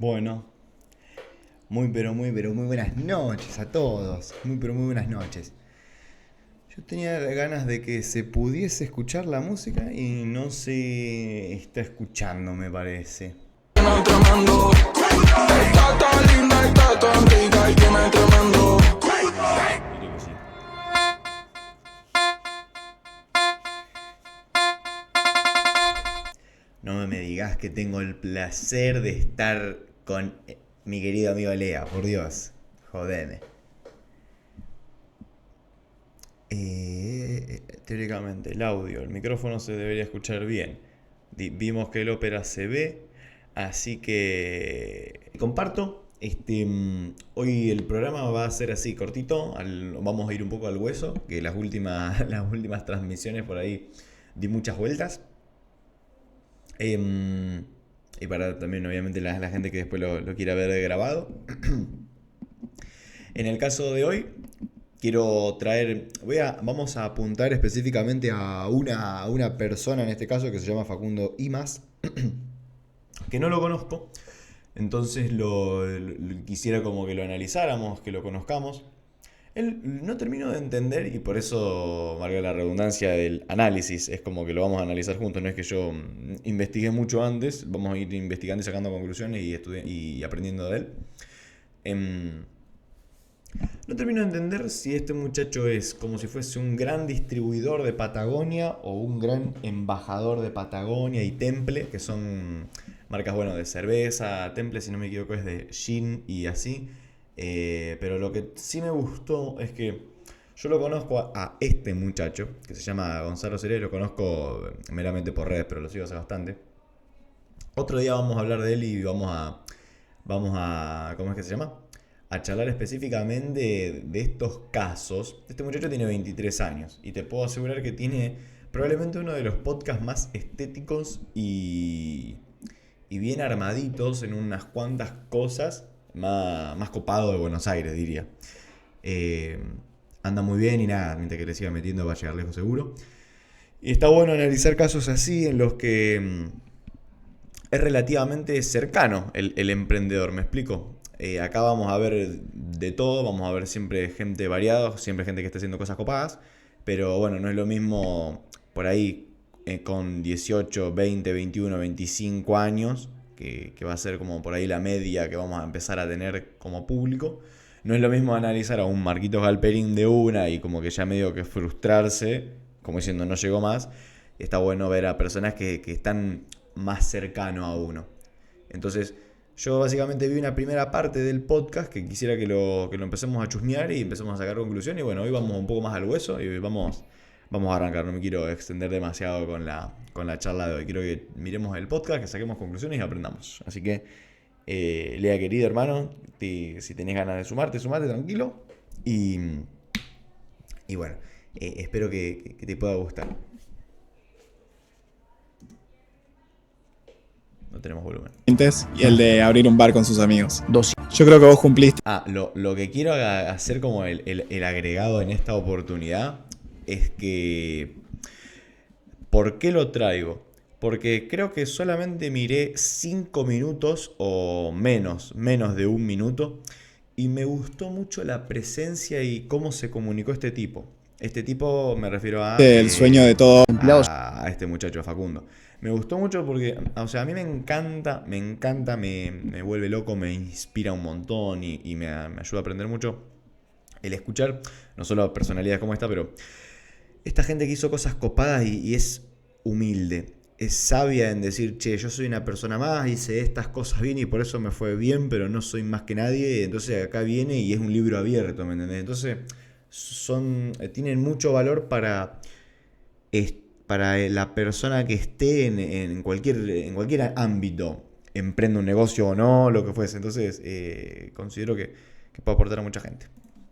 Bueno, muy buenas noches a todos. Muy buenas noches. Yo tenía ganas de que se pudiese escuchar la música y no se está escuchando, me parece. Tremendo. Está tan linda y está tan rica y tiene tremendo. Creo que sí. No me digas que tengo el placer de estar con mi querido amigo Lea, por Dios. Jodeme. Teóricamente el audio, el micrófono se debería escuchar bien. Vimos que el ópera se ve, así que comparto. Hoy el programa va a ser así, cortito. Vamos a ir un poco al hueso, que las últimas transmisiones por ahí di muchas vueltas. Y para también obviamente la gente que después lo quiera ver grabado. En el caso de hoy quiero traer, vamos a apuntar específicamente a una persona en este caso que se llama Facundo Imaz, que no lo conozco, entonces quisiera como que lo analizáramos, que lo conozcamos. Él no termino de entender y por eso, valga la redundancia del análisis, es como que lo vamos a analizar juntos, no es que yo investigué mucho antes, vamos a ir investigando y sacando conclusiones y aprendiendo de él. No termino de entender si este muchacho es como si fuese un gran distribuidor de Patagonia o un gran embajador de Patagonia y Temple, que son marcas, bueno, de cerveza. Temple, si no me equivoco, es de gin y así. Pero lo que sí me gustó es que yo lo conozco a este muchacho, que se llama Gonzalo Ceré, lo conozco meramente por redes, pero lo sigo hace bastante. Otro día vamos a hablar de él y vamos a ¿cómo es que se llama? A charlar específicamente de estos casos. Este muchacho tiene 23 años y te puedo asegurar que tiene probablemente uno de los podcasts más estéticos y bien armaditos en unas cuantas cosas, más copado de Buenos Aires, diría. Anda muy bien y nada, mientras que le siga metiendo va a llegar lejos seguro. Y está bueno analizar casos así en los que es relativamente cercano el emprendedor, ¿me explico? Acá vamos a ver de todo, vamos a ver siempre gente variada, siempre gente que esté haciendo cosas copadas, pero bueno, no es lo mismo por ahí con 18, 20, 21, 25 años, que va a ser como por ahí la media que vamos a empezar a tener como público. No es lo mismo analizar a un Marquitos Galperín de una y como que ya medio que frustrarse, como diciendo no llegó más. Está bueno ver a personas que están más cercano a uno. Entonces, yo básicamente vi una primera parte del podcast que quisiera que lo empecemos a chusmear y empecemos a sacar conclusiones. Y bueno, hoy vamos un poco más al hueso y vamos a arrancar. No me quiero extender demasiado con la charla de hoy. Quiero que miremos el podcast, que saquemos conclusiones y aprendamos. Así que, Lea, querido hermano, si tenés ganas de sumarte tranquilo. Y bueno, espero que te pueda gustar. No tenemos volumen. Y el de abrir un bar con sus amigos. Yo creo que vos cumpliste. Lo que quiero hacer como el agregado en esta oportunidad es que... ¿Por qué lo traigo? Porque creo que solamente miré 5 minutos o menos de un minuto y me gustó mucho la presencia y cómo se comunicó este tipo. Este tipo me refiero a... El sueño de todo empleado. A este muchacho, Facundo. Me gustó mucho porque, o sea, a mí me encanta, me vuelve loco, me inspira un montón y me ayuda a aprender mucho el escuchar, no solo personalidades como esta, pero esta gente que hizo cosas copadas y es humilde, es sabia en decir, che, yo soy una persona más, hice estas cosas bien y por eso me fue bien, pero no soy más que nadie, entonces acá viene y es un libro abierto, ¿me entendés? Entonces tienen mucho valor para la persona que esté en cualquier ámbito, emprenda un negocio o no, lo que fuese. Entonces considero que puede aportar a mucha gente.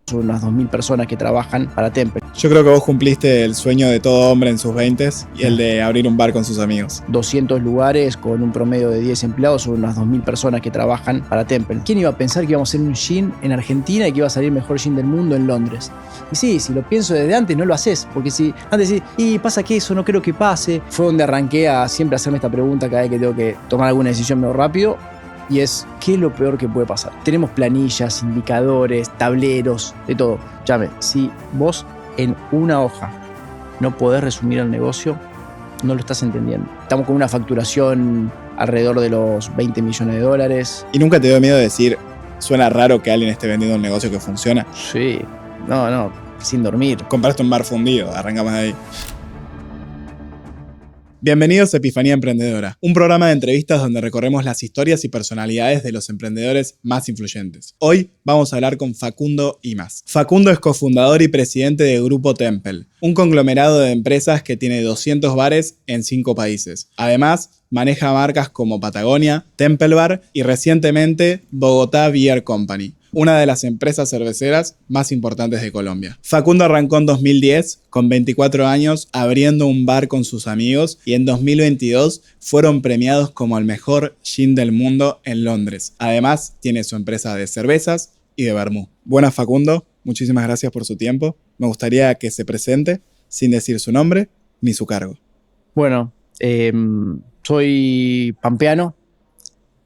Son unas 2.000 personas que trabajan para Temple. Yo creo que vos cumpliste el sueño de todo hombre en sus 20s y el de abrir un bar con sus amigos. 200 lugares con un promedio de 10 empleados, son unas 2.000 personas que trabajan para Temple. ¿Quién iba a pensar que íbamos a hacer un gin en Argentina y que iba a salir el mejor gin del mundo en Londres? Y sí, si lo pienso desde antes no lo haces, porque si antes decís, y pasa que eso no creo que pase, fue donde arranqué a siempre hacerme esta pregunta cada vez que tengo que tomar alguna decisión medio rápido. y es ¿qué es lo peor que puede pasar? Tenemos planillas, indicadores, tableros, de todo. Llame, si vos en una hoja no podés resumir el negocio, no lo estás entendiendo. Estamos con una facturación alrededor de los 20 millones de dólares. ¿Y nunca te dio miedo de decir, suena raro que alguien esté vendiendo un negocio que funciona? Sí, no, sin dormir. Compraste un bar fundido, arrancamos de ahí. Bienvenidos a Epifanía Emprendedora, un programa de entrevistas donde recorremos las historias y personalidades de los emprendedores más influyentes. Hoy vamos a hablar con Facundo Imaz. Facundo es cofundador y presidente de Grupo Temple, un conglomerado de empresas que tiene 200 bares en 5 países. Además, maneja marcas como Patagonia, Temple Bar y recientemente Bogotá Beer Company, una de las empresas cerveceras más importantes de Colombia. Facundo arrancó en 2010, con 24 años, abriendo un bar con sus amigos y en 2022 fueron premiados como el mejor gin del mundo en Londres. Además, tiene su empresa de cervezas y de vermú. Buenas, Facundo. Muchísimas gracias por su tiempo. Me gustaría que se presente sin decir su nombre ni su cargo. Bueno, soy pampeano,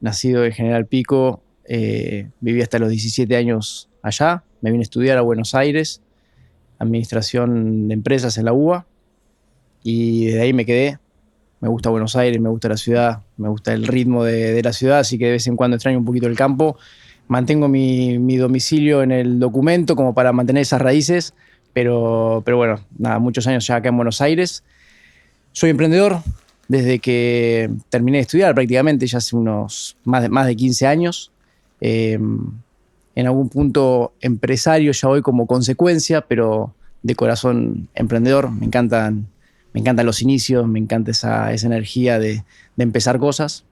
nacido en General Pico. Viví hasta los 17 años allá, me vine a estudiar a Buenos Aires, administración de empresas en la UBA, y desde ahí me quedé. Me gusta Buenos Aires, me gusta la ciudad, me gusta el ritmo de la ciudad, así que de vez en cuando extraño un poquito el campo. Mantengo mi domicilio en el documento como para mantener esas raíces, pero bueno, nada, muchos años ya acá en Buenos Aires. Soy emprendedor desde que terminé de estudiar prácticamente, ya hace unos más de 15 años. En algún punto empresario ya voy como consecuencia, pero de corazón emprendedor. Me encantan los inicios, me encanta esa energía de empezar cosas.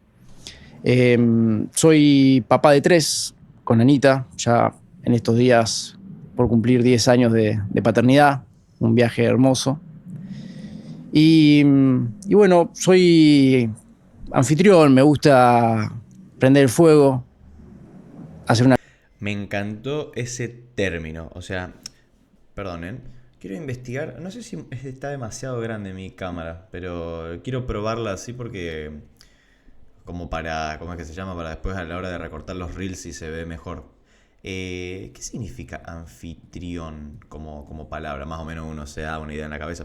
Soy papá de 3 con Anita, ya en estos días por cumplir 10 años de paternidad, un viaje hermoso. Y bueno, soy anfitrión, me gusta prender el fuego, hacer una... Me encantó ese término. O sea, perdonen. Quiero investigar. No sé si está demasiado grande mi cámara, pero quiero probarla así porque... como para... ¿cómo es que se llama? Para después a la hora de recortar los reels y se ve mejor. ¿Qué significa anfitrión como palabra? Más o menos uno se da una idea en la cabeza,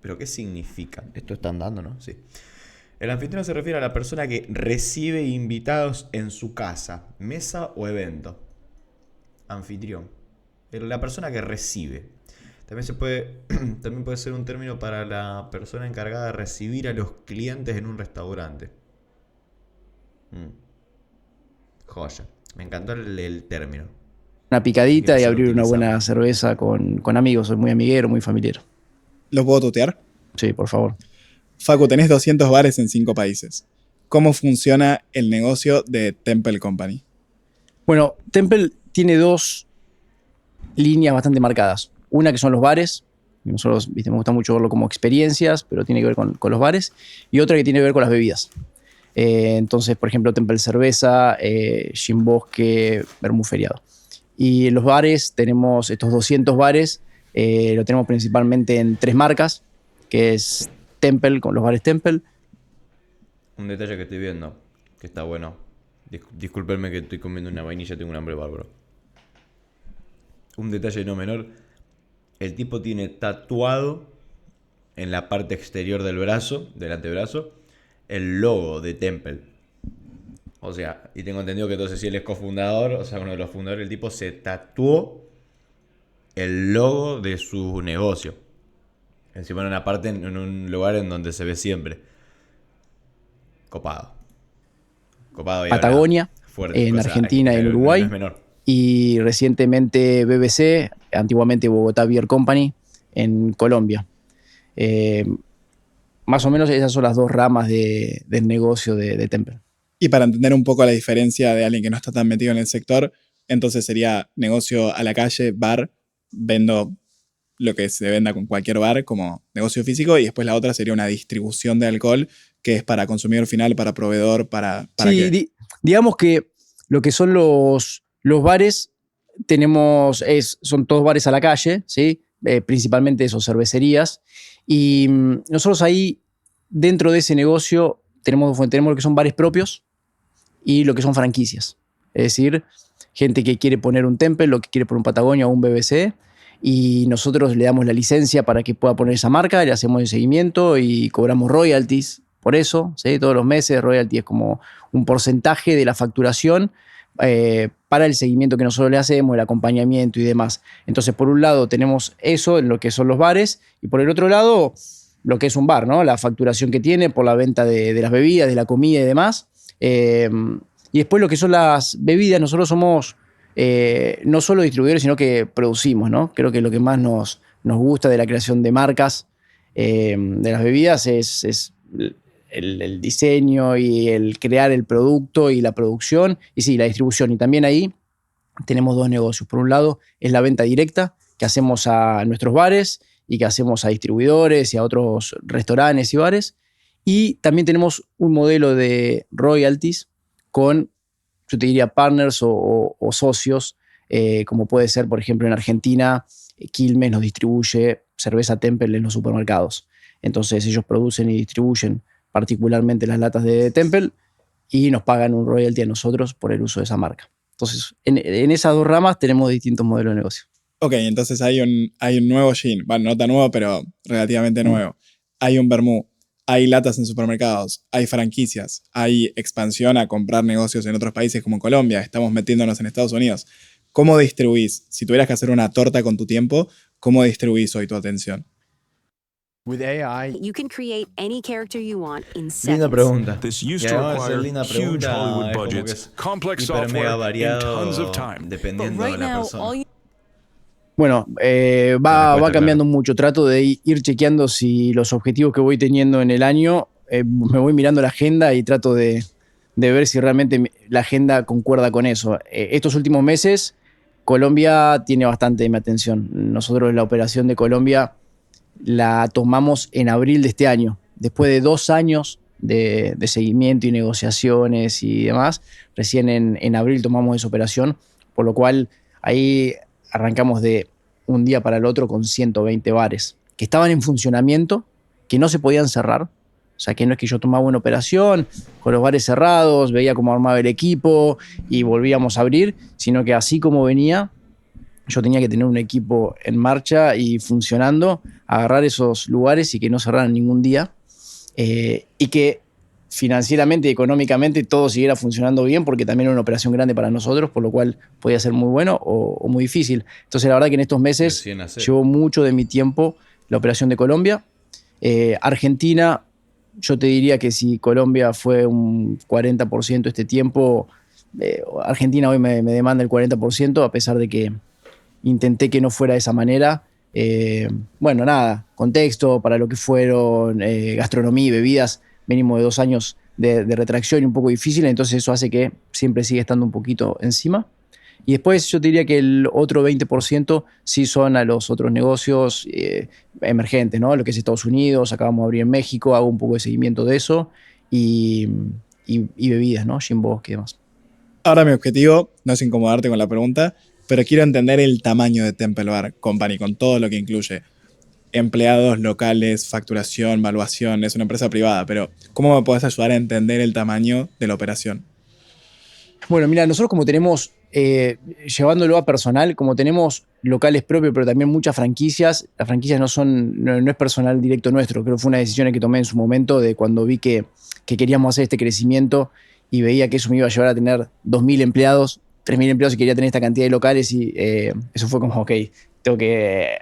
pero ¿qué significa? Esto está andando, ¿no? Sí. El anfitrión se refiere a la persona que recibe invitados en su casa, mesa o evento. Anfitrión. La persona que recibe. También puede ser un término para la persona encargada de recibir a los clientes en un restaurante. Joya. Me encantó el término. Una picadita y abrir una buena cerveza con amigos. Soy muy amiguero, muy familiar. ¿Lo puedo tutear? Sí, por favor. Facu, tenés 200 bares en 5 países. ¿Cómo funciona el negocio de Temple Company? Bueno, Temple tiene 2 líneas bastante marcadas. Una que son los bares, y nosotros me gusta mucho verlo como experiencias, pero tiene que ver con los bares, y otra que tiene que ver con las bebidas. Entonces, por ejemplo, Temple Cerveza, Gin Bosque, Vermú Feriado. Y en los bares tenemos estos 200 bares, lo tenemos principalmente en 3 marcas, que es Temple, con los bares Temple. Un detalle que estoy viendo, que está bueno. Discúlpenme que estoy comiendo una vainilla, tengo un hambre bárbaro. Un detalle no menor, el tipo tiene tatuado en la parte exterior del brazo, del antebrazo, el logo de Temple. O sea, y tengo entendido que entonces si él es cofundador, o sea, uno de los fundadores, el tipo se tatuó el logo de su negocio. Encima en una parte, en un lugar en donde se ve siempre. Copado. Patagonia, fuerte, en Argentina y en Uruguay. No es menor. Y recientemente BBC, antiguamente Bogotá Beer Company, en Colombia. Más o menos esas son las 2 ramas del negocio de Temple. Y para entender un poco la diferencia de alguien que no está tan metido en el sector, entonces sería negocio a la calle, bar, vendo lo que se venda con cualquier bar como negocio físico, y después la otra sería una distribución de alcohol que es para consumidor final, para proveedor, para sí, digamos que lo que son los bares son todos bares a la calle, ¿sí? Principalmente esos cervecerías, y nosotros ahí dentro de ese negocio tenemos lo que son bares propios, y lo que son franquicias. Es decir, gente que quiere poner un Temple, lo que quiere poner un Patagonia o un BBC, y nosotros le damos la licencia para que pueda poner esa marca, le hacemos el seguimiento y cobramos royalties por eso, ¿sí? Todos los meses. Royalty es como un porcentaje de la facturación para el seguimiento que nosotros le hacemos, el acompañamiento y demás. Entonces, por un lado tenemos eso en lo que son los bares, y por el otro lado, lo que es un bar, ¿no? La facturación que tiene por la venta de las bebidas, de la comida y demás. Y después lo que son las bebidas, nosotros somos no solo distribuidores, sino que producimos, ¿no? Creo que lo que más nos gusta de la creación de marcas de las bebidas es el diseño y el crear el producto y la producción, y sí, la distribución. Y también ahí tenemos dos negocios. Por un lado es la venta directa que hacemos a nuestros bares y que hacemos a distribuidores y a otros restaurantes y bares. Y también tenemos un modelo de royalties con, yo te diría, partners o socios, como puede ser, por ejemplo, en Argentina, Quilmes nos distribuye cerveza Temple en los supermercados. Entonces ellos producen y distribuyen particularmente las latas de Temple y nos pagan un royalty a nosotros por el uso de esa marca. Entonces, en esas dos ramas tenemos distintos modelos de negocio. Ok, entonces hay un nuevo gin. Bueno, no tan nuevo, pero relativamente nuevo. Hay un vermú. Hay latas en supermercados. Hay franquicias. Hay expansión a comprar negocios en otros países como Colombia. Estamos metiéndonos en Estados Unidos. ¿Cómo distribuís? Si tuvieras que hacer una torta con tu tiempo, ¿cómo distribuís hoy tu atención? With AI, You can create any character you want in Linda seconds. pregunta. this Y used to además de ser require linda huge pregunta, Hollywood es como que budgets, es complex hiper software, mega and variado tons of time. dependiendo de la persona. Bueno, va cambiando mucho. Trato de ir chequeando si los objetivos que voy teniendo en el año, me voy mirando la agenda y trato de ver si realmente la agenda concuerda con eso. Estos últimos meses, Colombia tiene bastante de mi atención. Nosotros la operación de Colombia la tomamos en abril de este año. Después de 2 años de seguimiento y negociaciones y demás, recién en abril tomamos esa operación, por lo cual ahí arrancamos de un día para el otro con 120 bares que estaban en funcionamiento, que no se podían cerrar. O sea, que no es que yo tomaba una operación con los bares cerrados, veía cómo armaba el equipo y volvíamos a abrir, sino que así como venía, yo tenía que tener un equipo en marcha y funcionando, agarrar esos lugares y que no cerraran ningún día, y que financieramente y económicamente todo siguiera funcionando bien, porque también era una operación grande para nosotros, por lo cual podía ser muy bueno o muy difícil. Entonces la verdad que en estos meses llevó mucho de mi tiempo la operación de Colombia. Argentina, yo te diría que si Colombia fue un 40% este tiempo, Argentina hoy me demanda el 40%, a pesar de que intenté que no fuera de esa manera. Bueno, nada, contexto para lo que fueron gastronomía y bebidas, mínimo de 2 años de retracción y un poco difícil, entonces eso hace que siempre siga estando un poquito encima. Y después yo te diría que el otro 20% sí son a los otros negocios emergentes, ¿no? Lo que es Estados Unidos, acabamos de abrir en México, hago un poco de seguimiento de eso, y bebidas, ¿no? Gin Bosque y demás. Ahora mi objetivo no es incomodarte con la pregunta, pero quiero entender el tamaño de Temple Bar Company, con todo lo que incluye. Empleados, locales, facturación, valuación. Es una empresa privada, pero ¿cómo me podés ayudar a entender el tamaño de la operación? Bueno, mira, nosotros como tenemos, llevándolo a personal, como tenemos locales propios, pero también muchas franquicias, las franquicias no es personal directo nuestro. Creo que fue una decisión que tomé en su momento de cuando vi que queríamos hacer este crecimiento y veía que eso me iba a llevar a tener 2.000 empleados, 3.000 empleados y quería tener esta cantidad de locales, y eso fue como, ok, tengo que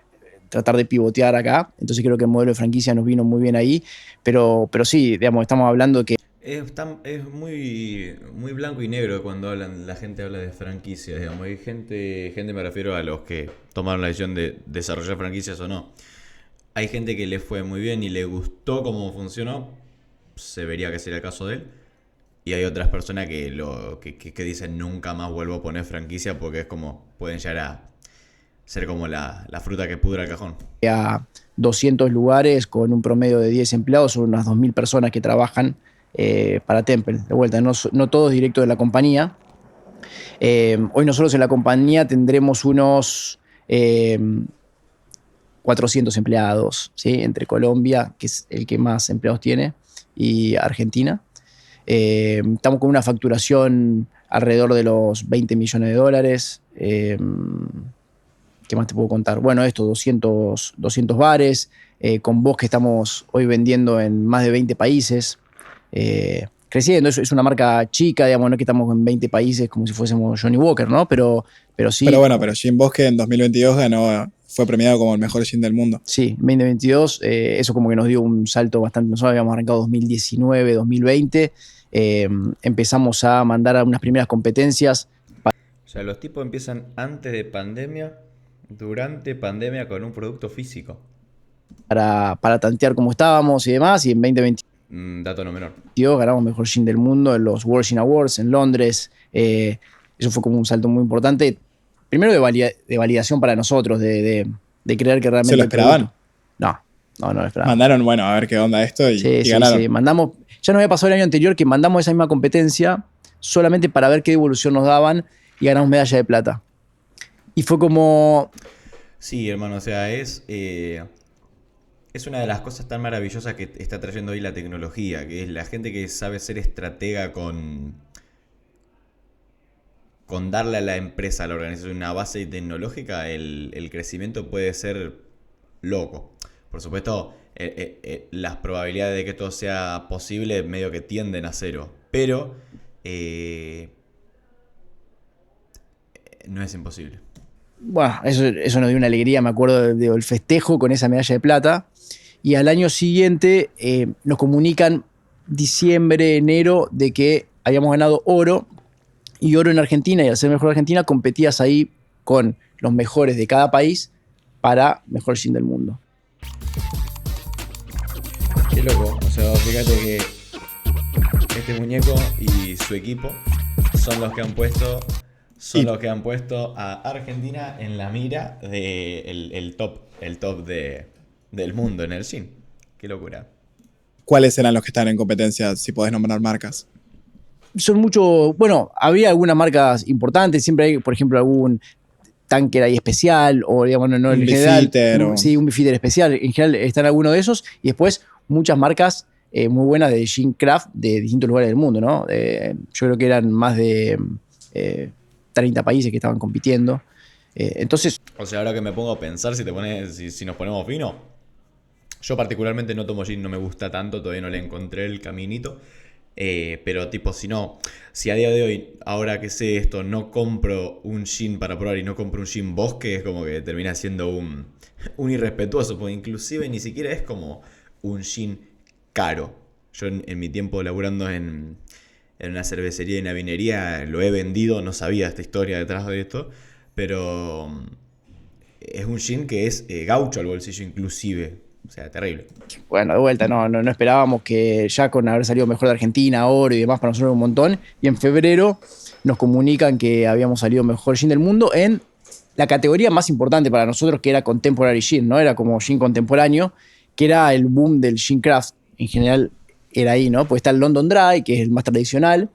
tratar de pivotear acá. Entonces creo que el modelo de franquicia nos vino muy bien ahí, pero sí, digamos, estamos hablando que Es muy, muy blanco y negro cuando la gente habla de franquicias, digamos. Hay gente me refiero a los que tomaron la decisión de desarrollar franquicias o no. Hay gente que le fue muy bien y le gustó cómo funcionó, se vería que sería el caso de él. Y hay otras personas que dicen nunca más vuelvo a poner franquicia, porque es como, pueden llegar a ser como la fruta que pudra el cajón. a 200 lugares con un promedio de 10 empleados, son unas 2.000 personas que trabajan para Temple. De vuelta, no todos directos de la compañía. Hoy nosotros en la compañía tendremos unos 400 empleados, ¿sí? Entre Colombia, que es el que más empleados tiene, y Argentina. Estamos con una facturación alrededor de los $20 millones. ¿Qué más te puedo contar? Bueno, 200 bares, con Bosque estamos hoy vendiendo en más de 20 países, creciendo. Es una marca chica, digamos, no es que estamos en 20 países como si fuésemos Johnny Walker, ¿no? Pero sí. Pero bueno, pero Gin Bosque en 2022 fue premiado como el mejor gin del mundo. Sí, 2022, eso como que nos dio un salto bastante. Nosotros habíamos arrancado 2019, 2020, empezamos a mandar a unas primeras competencias. O sea, los tipos empiezan antes de pandemia, durante pandemia con un producto físico. Para tantear cómo estábamos y demás, y en 2022 Dato no menor. ganamos mejor gin del mundo en los World Gin Awards en Londres. Eso fue como un salto muy importante. Primero de validación para nosotros, de creer que realmente... ¿Se lo esperaban? No lo esperaban. Mandaron, bueno, a ver qué onda esto y ganaron. Sí, mandamos... Ya nos había pasado el año anterior que mandamos esa misma competencia solamente para ver qué devolución nos daban y ganamos medalla de plata. Y fue como... Sí, hermano, o sea, es una de las cosas tan maravillosas que está trayendo hoy la tecnología, que es la gente que sabe ser estratega con darle a la empresa, a la organización, una base tecnológica, el crecimiento puede ser loco. Por supuesto, las probabilidades de que todo sea posible medio que tienden a cero, pero no es imposible. Bueno, eso nos dio una alegría, me acuerdo del festejo con esa medalla de plata. Y al año siguiente nos comunican diciembre, enero, de que habíamos ganado oro. Y oro en Argentina, y al ser mejor Argentina, competías ahí con los mejores de cada país para mejor gin del mundo. Qué loco, o sea, fíjate que este muñeco y su equipo son los que han puesto a Argentina en la mira del top del mundo en el gin. Qué locura. ¿Cuáles eran los que están en competencia, si podés nombrar marcas? Son mucho, bueno, había algunas marcas importantes, siempre hay, por ejemplo, algún tanker ahí especial, o digamos, no en general. Sí, un beefeater especial. En general están algunos de esos, y después muchas marcas muy buenas de gin craft de distintos lugares del mundo, ¿no? Yo creo que eran más de 30 países que estaban compitiendo. Entonces. O sea, ahora que me pongo a pensar, si nos ponemos fino, yo particularmente no tomo gin, no me gusta tanto, todavía no le encontré el caminito. Pero tipo, si a día de hoy, ahora que sé esto, no compro un gin para probar y no compro un gin Bosque, es como que termina siendo un irrespetuoso, porque inclusive ni siquiera es como un gin caro. Yo en mi tiempo laburando en una cervecería y una vinería lo he vendido, no sabía esta historia detrás de esto, pero es un gin que es gaucho al bolsillo inclusive. O sea, terrible. Bueno, de vuelta, no esperábamos que ya con haber salido mejor de Argentina, oro y demás, para nosotros era un montón. Y en febrero nos comunican que habíamos salido mejor gin del mundo en la categoría más importante para nosotros, que era Contemporary Gin, ¿no? Era como gin contemporáneo, que era el boom del gin craft. En general era ahí, ¿no? Pues está el London Dry, que es el más tradicional.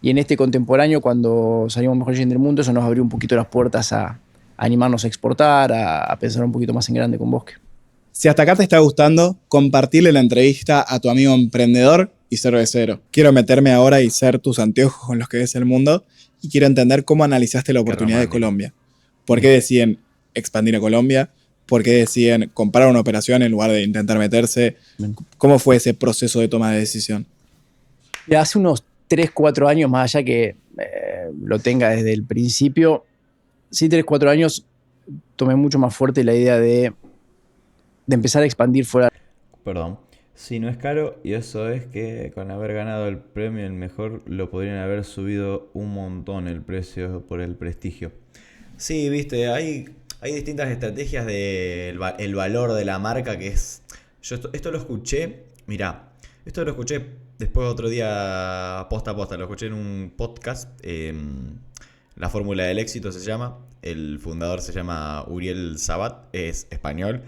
Y en este contemporáneo, cuando salimos mejor gin del mundo, eso nos abrió un poquito las puertas a animarnos a exportar, a pensar un poquito más en grande con Bosque. Si hasta acá te está gustando, compartirle la entrevista a tu amigo emprendedor y cervecero. Quiero meterme ahora y ser tus anteojos con los que ves el mundo y quiero entender cómo analizaste la oportunidad de Colombia. ¿Por qué deciden expandir a Colombia? ¿Por qué deciden comprar una operación en lugar de intentar meterse? ¿Cómo fue ese proceso de toma de decisión? Ya hace unos 3, 4 años, más allá que lo tenga desde el principio, sí, 3, 4 años tomé mucho más fuerte la idea de empezar a expandir fuera. Perdón. Si no es caro, y eso es que con haber ganado el premio el mejor, lo podrían haber subido un montón el precio por el prestigio. Sí, viste, hay distintas estrategias del valor de la marca que es... Yo esto lo escuché, mirá, esto lo escuché después otro día posta a posta, lo escuché en un podcast, La Fórmula del Éxito se llama, el fundador se llama Uriel Sabat, es español.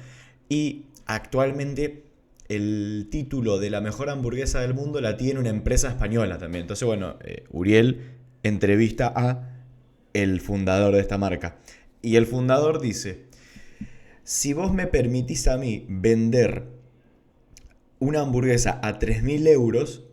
Y actualmente el título de la mejor hamburguesa del mundo la tiene una empresa española también. Entonces, bueno, Uriel entrevista a el fundador de esta marca. Y el fundador dice, si vos me permitís a mí vender una hamburguesa a 3.000 euros,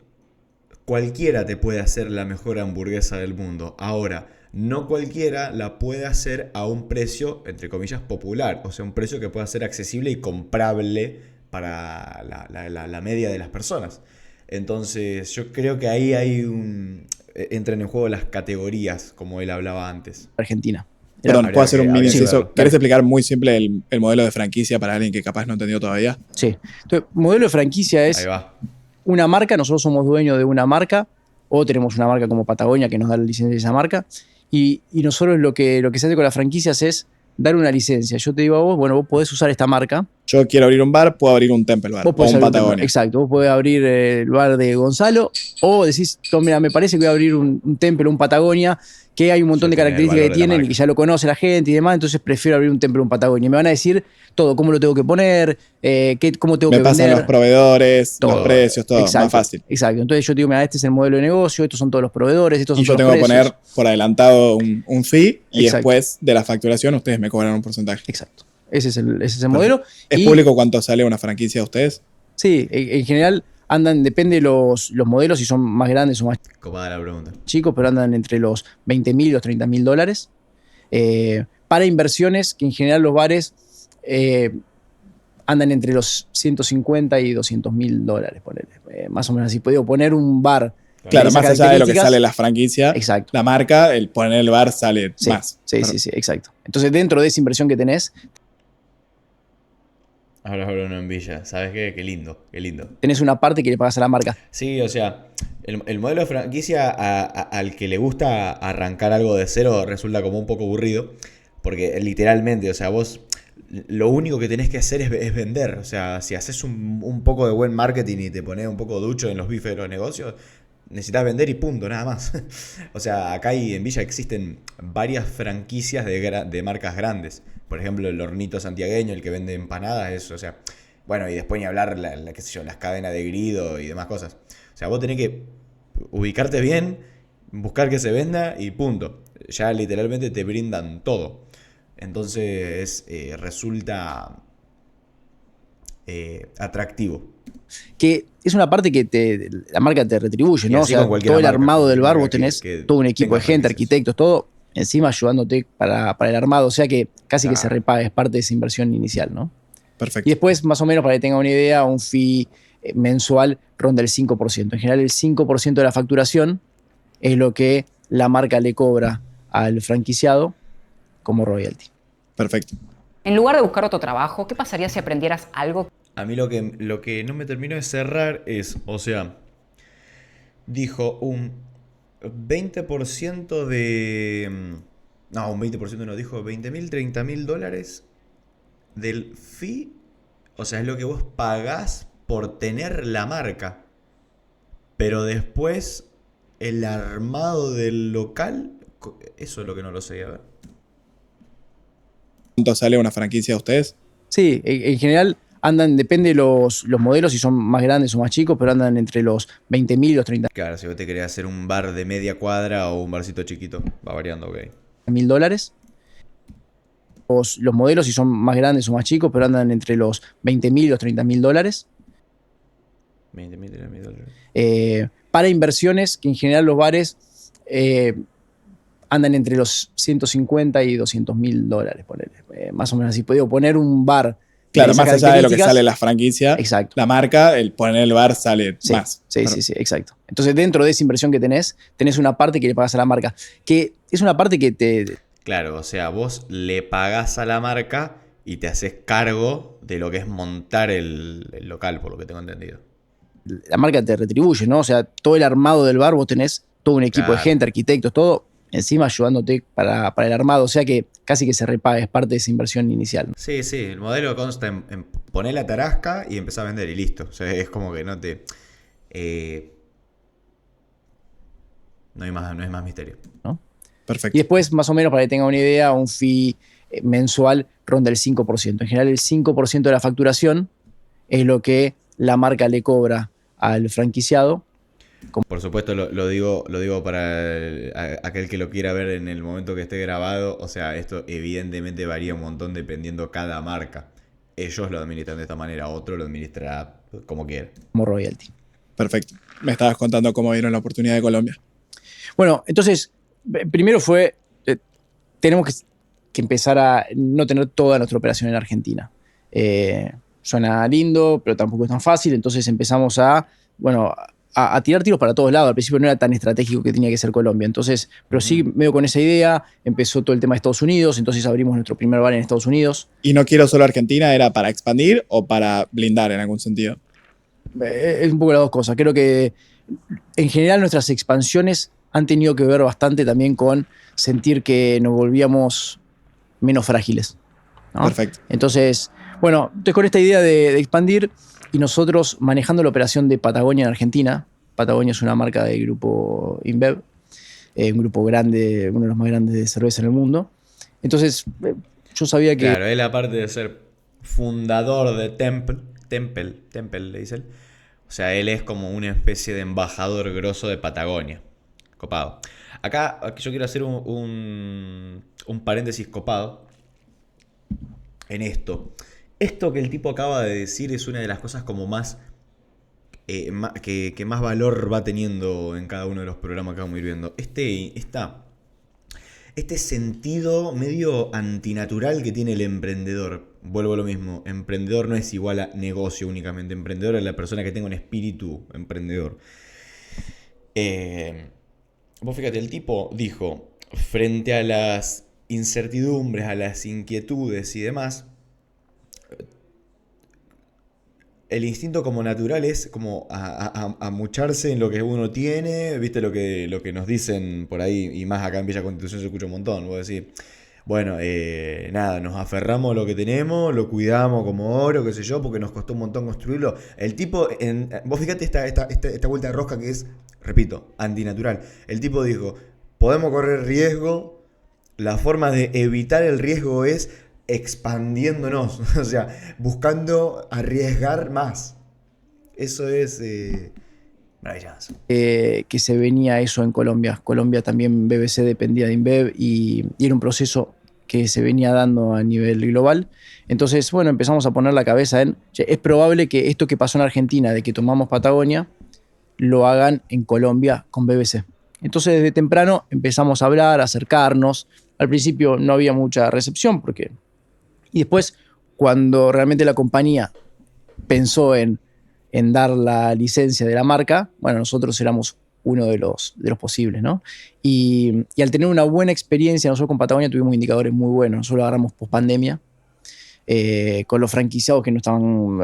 cualquiera te puede hacer la mejor hamburguesa del mundo. Ahora, no cualquiera la puede hacer a un precio, entre comillas, popular. O sea, un precio que pueda ser accesible y comprable para la media de las personas. Entonces, yo creo que ahí entran en juego las categorías, como él hablaba antes. Argentina. Perdón, habría ¿puedo hacer un que- mini habría que inciso? ver. ¿Querés explicar muy simple el modelo de franquicia para alguien que capaz no entendió todavía? Sí. Entonces, modelo de franquicia es Ahí va. una marca, nosotros somos dueños de una marca, o tenemos una marca como Patagonia que nos da la licencia de esa marca, y nosotros lo que se hace con las franquicias es dar una licencia. Yo te digo a vos, bueno, vos podés usar esta marca. Yo quiero abrir un bar, puedo abrir un Temple Bar Vos o podés un abrir Patagonia. exacto, vos podés abrir el bar de Gonzalo, o decís, mira, me parece que voy a abrir un Temple, un Patagonia, que hay un montón Ya de tiene el características valor que de la tienen y marca. que ya lo conoce la gente y demás, entonces prefiero abrir un Temple, un Patagonia. Y me van a decir todo, cómo lo tengo que poner, cómo tengo Me que pasan vender. los proveedores, los Todo. precios, todo, Exacto, más fácil. Exacto. Entonces yo te digo, mira, este es el modelo de negocio, estos son todos los proveedores, estos son Y yo todos tengo los que precios. poner por adelantado un fee y Exacto. después de la facturación ustedes me cobran un porcentaje. Exacto. Ese es el modelo. ¿Es Y, público cuánto sale una franquicia a ustedes? Sí, en general depende de los modelos, si son más grandes o más Copada la pregunta. chicos, pero andan entre los 20.000 y los 30.000 dólares. Para inversiones, que en general los bares andan entre los 150 y 200.000 dólares, ponele. Más o menos así. Puedo poner un bar. Claro, esas más allá de lo que características. sale la franquicia, Exacto. la marca, el poner el bar sale Sí, más. sí, sí, exacto. Entonces, dentro de esa inversión que tenés, Ahora Bruno en Villa. ¿Sabes qué? Qué lindo, qué lindo. tenés una parte que le pagas a la marca. Sí, o sea, el modelo de franquicia al que le gusta arrancar algo de cero resulta como un poco aburrido. Porque literalmente, o sea, vos lo único que tenés que hacer es vender. O sea, si haces un poco de buen marketing y te pones un poco ducho en los bifes de los negocios, necesitas vender y punto, nada más. O sea, acá en Villa existen varias franquicias de marcas grandes. Por ejemplo, el Hornito Santiagueño, el que vende empanadas, eso, o sea, bueno, y después ni hablar, qué sé yo, las cadenas de grido y demás cosas. O sea, vos tenés que ubicarte bien, buscar que se venda y punto. Ya literalmente te brindan todo. Entonces resulta atractivo. Que es una parte que la marca te retribuye, Y ¿no? O así sea, con cualquier todo el marca, armado del cualquier bar, marca vos tenés que todo un equipo tenga de gente, franquicias. arquitectos, todo, encima ayudándote para el armado. O sea que casi que se Claro. repaga, es parte de esa inversión inicial, ¿no? Y Perfecto. después, más o menos, para que tenga una idea, un fee mensual ronda el 5%. En general, el 5% de la facturación es lo que la marca le cobra al franquiciado como royalty. Perfecto. En lugar de buscar otro trabajo, ¿qué pasaría si aprendieras algo? A mí lo que no me terminó de cerrar es, o sea, dijo un 20% de... No, un 20% no, dijo 20.000, 30.000 dólares del fee. O sea, es lo que vos pagás por tener la marca. Pero después, el armado del local, eso es lo que no lo sé, a ver. ¿Cuánto sale una franquicia a ustedes? Sí, en general depende de los modelos, si son más grandes o más chicos, pero andan entre los 20.000 y los Claro, si vos te querés hacer un bar de media cuadra o un barcito chiquito, va variando, ok. 30.000 dólares. Los modelos, si son más grandes o más chicos, pero andan entre los 20.000 y los 30.000 dólares. 20.000, 30.000 dólares. Para inversiones, que en general los bares andan entre los 150 y 200.000 dólares, ponele. Más o menos así. Puedo poner un bar. Claro, esas más allá de lo que características. sale la franquicia, Exacto. la marca, el poner el bar sale Sí, más. sí, exacto. Entonces, dentro de esa inversión que tenés una parte que le pagas a la marca. Que es una parte que Claro, o sea, vos le pagás a la marca y te haces cargo de lo que es montar el local, por lo que tengo entendido. la marca te retribuye, ¿no? O sea, todo el armado del bar, vos tenés todo un equipo de Claro. gente, arquitectos, todo, encima ayudándote para el armado. O sea que casi que se repaga, es parte de esa inversión inicial, ¿no? Sí, sí, el modelo consta en poner la tarasca y empezar a vender y listo. O sea, es como que no te... no es más misterio. Perfecto. Y después, más o menos, para que tenga una idea, un fee mensual ronda el 5%. En general, el 5% de la facturación es lo que la marca le cobra al franquiciado. Por supuesto, lo digo para aquel que lo quiera ver en el momento que esté grabado. O sea, esto evidentemente varía un montón dependiendo cada marca. Ellos lo administran de esta manera, otro lo administrará como quiera. Como royalty. Perfecto. Me estabas contando cómo vieron la oportunidad de Colombia. Bueno, entonces, primero fue, tenemos que empezar a no tener toda nuestra operación en Argentina. Suena lindo, pero tampoco es tan fácil, entonces empezamos a tirar tiros para todos lados. Al principio no era tan estratégico que tenía que ser Colombia, entonces, pero sí, medio con esa idea, empezó todo el tema de Estados Unidos, entonces abrimos nuestro primer bar en Estados Unidos. Y no quiero solo Argentina, ¿era para expandir o para blindar en algún sentido? Es un poco las dos cosas. Creo que en general nuestras expansiones han tenido que ver bastante también con sentir que nos volvíamos menos frágiles, ¿no? Perfecto. Entonces, bueno, con esta idea de expandir y nosotros manejando la operación de Patagonia en Argentina. Patagonia es una marca del grupo InBev, un grupo grande, uno de los más grandes de cerveza en el mundo. Entonces, yo sabía que... Claro, él aparte de ser fundador de Temple le dicen. O sea, él es como una especie de embajador grosso de Patagonia. Copado. Acá yo quiero hacer un paréntesis copado en esto. Esto que el tipo acaba de decir es una de las cosas como más que más valor va teniendo en cada uno de los programas que vamos a ir viendo. Este sentido medio antinatural que tiene el emprendedor. Vuelvo a lo mismo, emprendedor no es igual a negocio únicamente. Emprendedor es la persona que tenga un espíritu emprendedor. Vos fíjate, el tipo dijo, frente a las incertidumbres, a las inquietudes y demás, el instinto como natural es como amucharse en lo que uno tiene, viste lo que nos dicen por ahí, y más acá en Villa Constitución se escucha un montón, voy a decir, bueno, nada, nos aferramos a lo que tenemos, lo cuidamos como oro, qué sé yo, porque nos costó un montón construirlo. El tipo, vos fíjate esta vuelta de rosca que es, repito, antinatural. El tipo dijo, podemos correr riesgo, la forma de evitar el riesgo es expandiéndonos, o sea, buscando arriesgar más. Eso es maravilloso. Que se venía eso en Colombia. Colombia también, BBC dependía de InBev y era un proceso que se venía dando a nivel global. Entonces, bueno, empezamos a poner la cabeza en, es probable que esto que pasó en Argentina, de que tomamos Patagonia, lo hagan en Colombia con BBC. Entonces, desde temprano empezamos a hablar, a acercarnos. Al principio no había mucha recepción porque... Y después, cuando realmente la compañía pensó en dar la licencia de la marca, bueno, nosotros éramos uno de los posibles, ¿no? Y al tener una buena experiencia, nosotros con Patagonia tuvimos indicadores muy buenos. Nosotros lo agarramos post-pandemia, con los franquiciados que no estaban,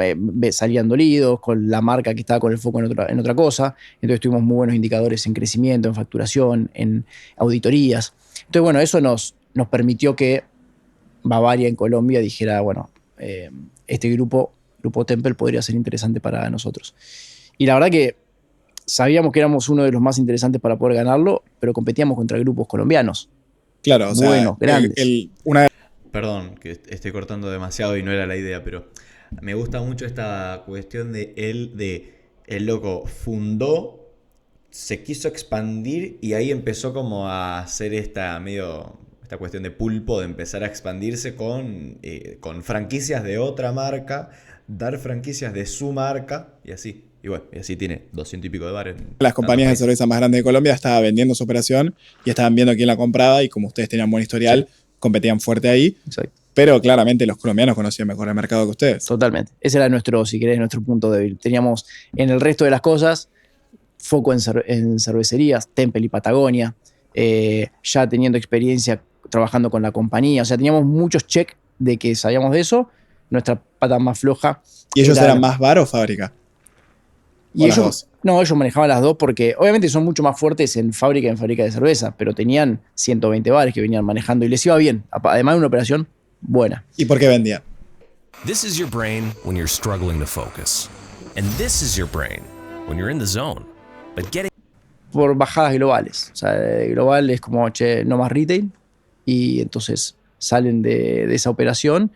salían dolidos, con la marca que estaba con el foco en otra cosa. Entonces tuvimos muy buenos indicadores en crecimiento, en facturación, en auditorías. Entonces, bueno, eso nos permitió que Bavaria en Colombia dijera, bueno, este grupo Temple podría ser interesante para nosotros. Y la verdad que sabíamos que éramos uno de los más interesantes para poder ganarlo, pero competíamos contra grupos colombianos. Claro, o sea, buenos, grandes. Perdón, que estoy cortando demasiado y no era la idea, pero me gusta mucho esta cuestión el loco fundó, se quiso expandir y ahí empezó como a hacer esta cuestión de pulpo, de empezar a expandirse con franquicias de otra marca, dar franquicias de su marca y así. Y bueno, y así tiene 200 y pico de bares. Las compañías de cerveza más grandes de Colombia estaban vendiendo su operación y estaban viendo quién la compraba y como ustedes tenían buen historial, sí, competían fuerte ahí. Exacto. Pero claramente los colombianos conocían mejor el mercado que ustedes. Totalmente. Ese era nuestro, si querés, nuestro punto débil. Teníamos en el resto de las cosas foco en cervecerías, Temple y Patagonia, ya teniendo experiencia trabajando con la compañía. O sea, teníamos muchos check de que sabíamos de eso. Nuestra pata más floja. ¿Y ellos eran más bar o fábrica? Y ellos manejaban las dos porque obviamente son mucho más fuertes en fábrica de cerveza, pero tenían 120 bares que venían manejando y les iba bien. Además de una operación buena. ¿Y por qué vendían? This is your brain when you're struggling to focus. And this is your brain when you're in the zone. But getting... Por bajadas globales. O sea, global es como, no más retail. Y entonces salen de esa operación.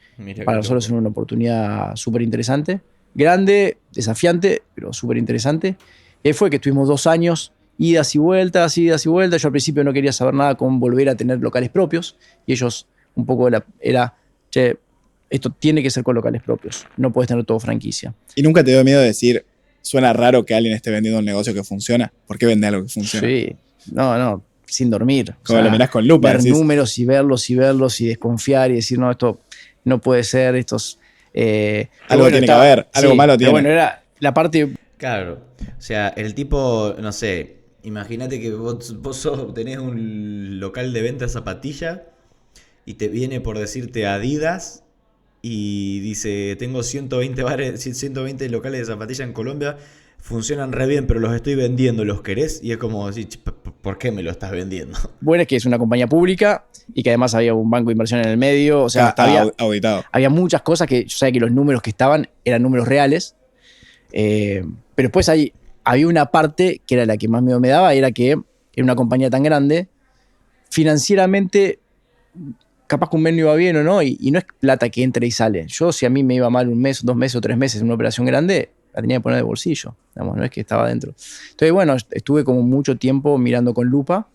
Para nosotros es una oportunidad súper interesante. Grande, desafiante, pero súper interesante. Y ahí fue que estuvimos 2 años, idas y vueltas. Yo al principio no quería saber nada con volver a tener locales propios. Y ellos un poco esto tiene que ser con locales propios. No puedes tener todo franquicia. ¿Y nunca te dio miedo de decir, ¿Suena raro que alguien esté vendiendo un negocio que funciona? ¿Por qué vende algo que funciona? Sí, no, sin dormir. Como lo mirás con lupa, ver decís. números y verlos y desconfiar y decir, no, esto no puede ser, estos... Algo tiene que haber, algo malo pero tiene. bueno, era la parte... Claro, o sea, el tipo, no sé, imagínate que tenés un local de venta de zapatillas y te viene por decirte Adidas y dice, tengo 120 locales de zapatillas en Colombia, funcionan re bien, pero los estoy vendiendo, ¿los querés? Y es como decir, ¿por qué me lo estás vendiendo? Bueno, es que es una compañía pública y que además había un banco de inversión en el medio, o sea, Estaba auditado. había muchas cosas que yo sabía que los números que estaban eran números reales, pero después había una parte que era la que más miedo me daba, era que era una compañía tan grande, financieramente capaz que un mes no iba bien o no, y no es plata que entra y sale. Yo, si a mí me iba mal un mes, 2 meses o 3 meses en una operación grande, la tenía que poner de bolsillo, digamos, no es que estaba dentro. Entonces, bueno, estuve como mucho tiempo mirando con lupa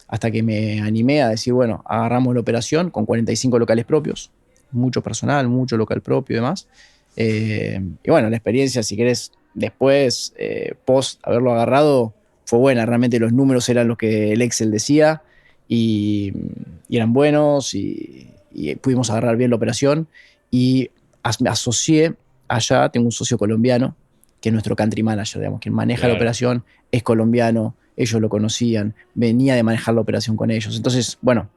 hasta que me animé a decir, bueno, agarramos la operación con 45 locales propios, mucho personal, mucho local propio y demás. Y bueno, la experiencia, si querés, después, post haberlo agarrado, fue buena. Realmente los números eran los que el Excel decía y eran buenos y pudimos agarrar bien la operación. Y me asocié allá, tengo un socio colombiano, que es nuestro country manager, digamos, quien maneja la operación, es colombiano, ellos lo conocían, venía de manejar la operación con ellos. Entonces, bueno,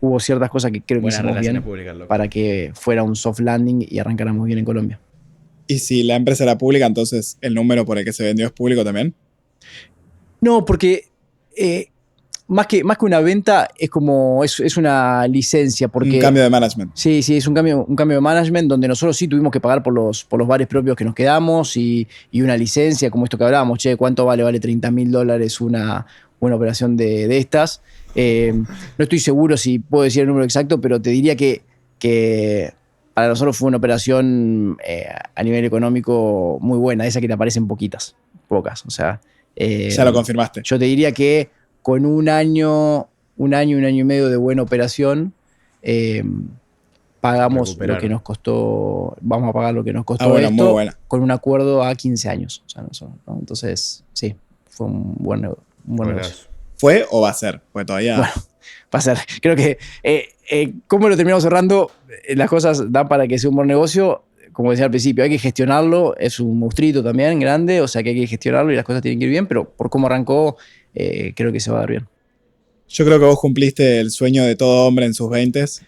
hubo ciertas cosas que creo que Buenas hicimos relaciones bien públicas, loco. para que fuera un soft landing y arrancáramos bien en Colombia. Y si la empresa era pública, entonces el número por el que se vendió es público también. No, porque más que una venta es como es una licencia. Porque, Un cambio de management. Sí, es un cambio de management donde nosotros sí tuvimos que pagar por los bares propios que nos quedamos y una licencia, como esto que hablábamos, che, ¿cuánto vale? Vale $30.000 una operación de estas. No estoy seguro si puedo decir el número exacto, pero te diría que para nosotros fue una operación a nivel económico muy buena, esa que te aparecen pocas. O sea, Ya lo confirmaste. yo te diría que con un año y medio de buena operación, pagamos Recuperar. lo que nos costó, vamos a pagar lo que nos costó Bueno, muy esto buena. con un acuerdo a 15 años. O sea, ¿no? Entonces, sí, fue un buen negocio. ¿Fue o va a ser? Pues todavía. Bueno, va a ser. Creo que cómo lo terminamos cerrando, las cosas dan para que sea un buen negocio. Como decía al principio, hay que gestionarlo. Es un monstruito también grande, o sea que hay que gestionarlo y las cosas tienen que ir bien, pero por cómo arrancó, creo que se va a dar bien. Yo creo que vos cumpliste el sueño de todo hombre en sus 20s.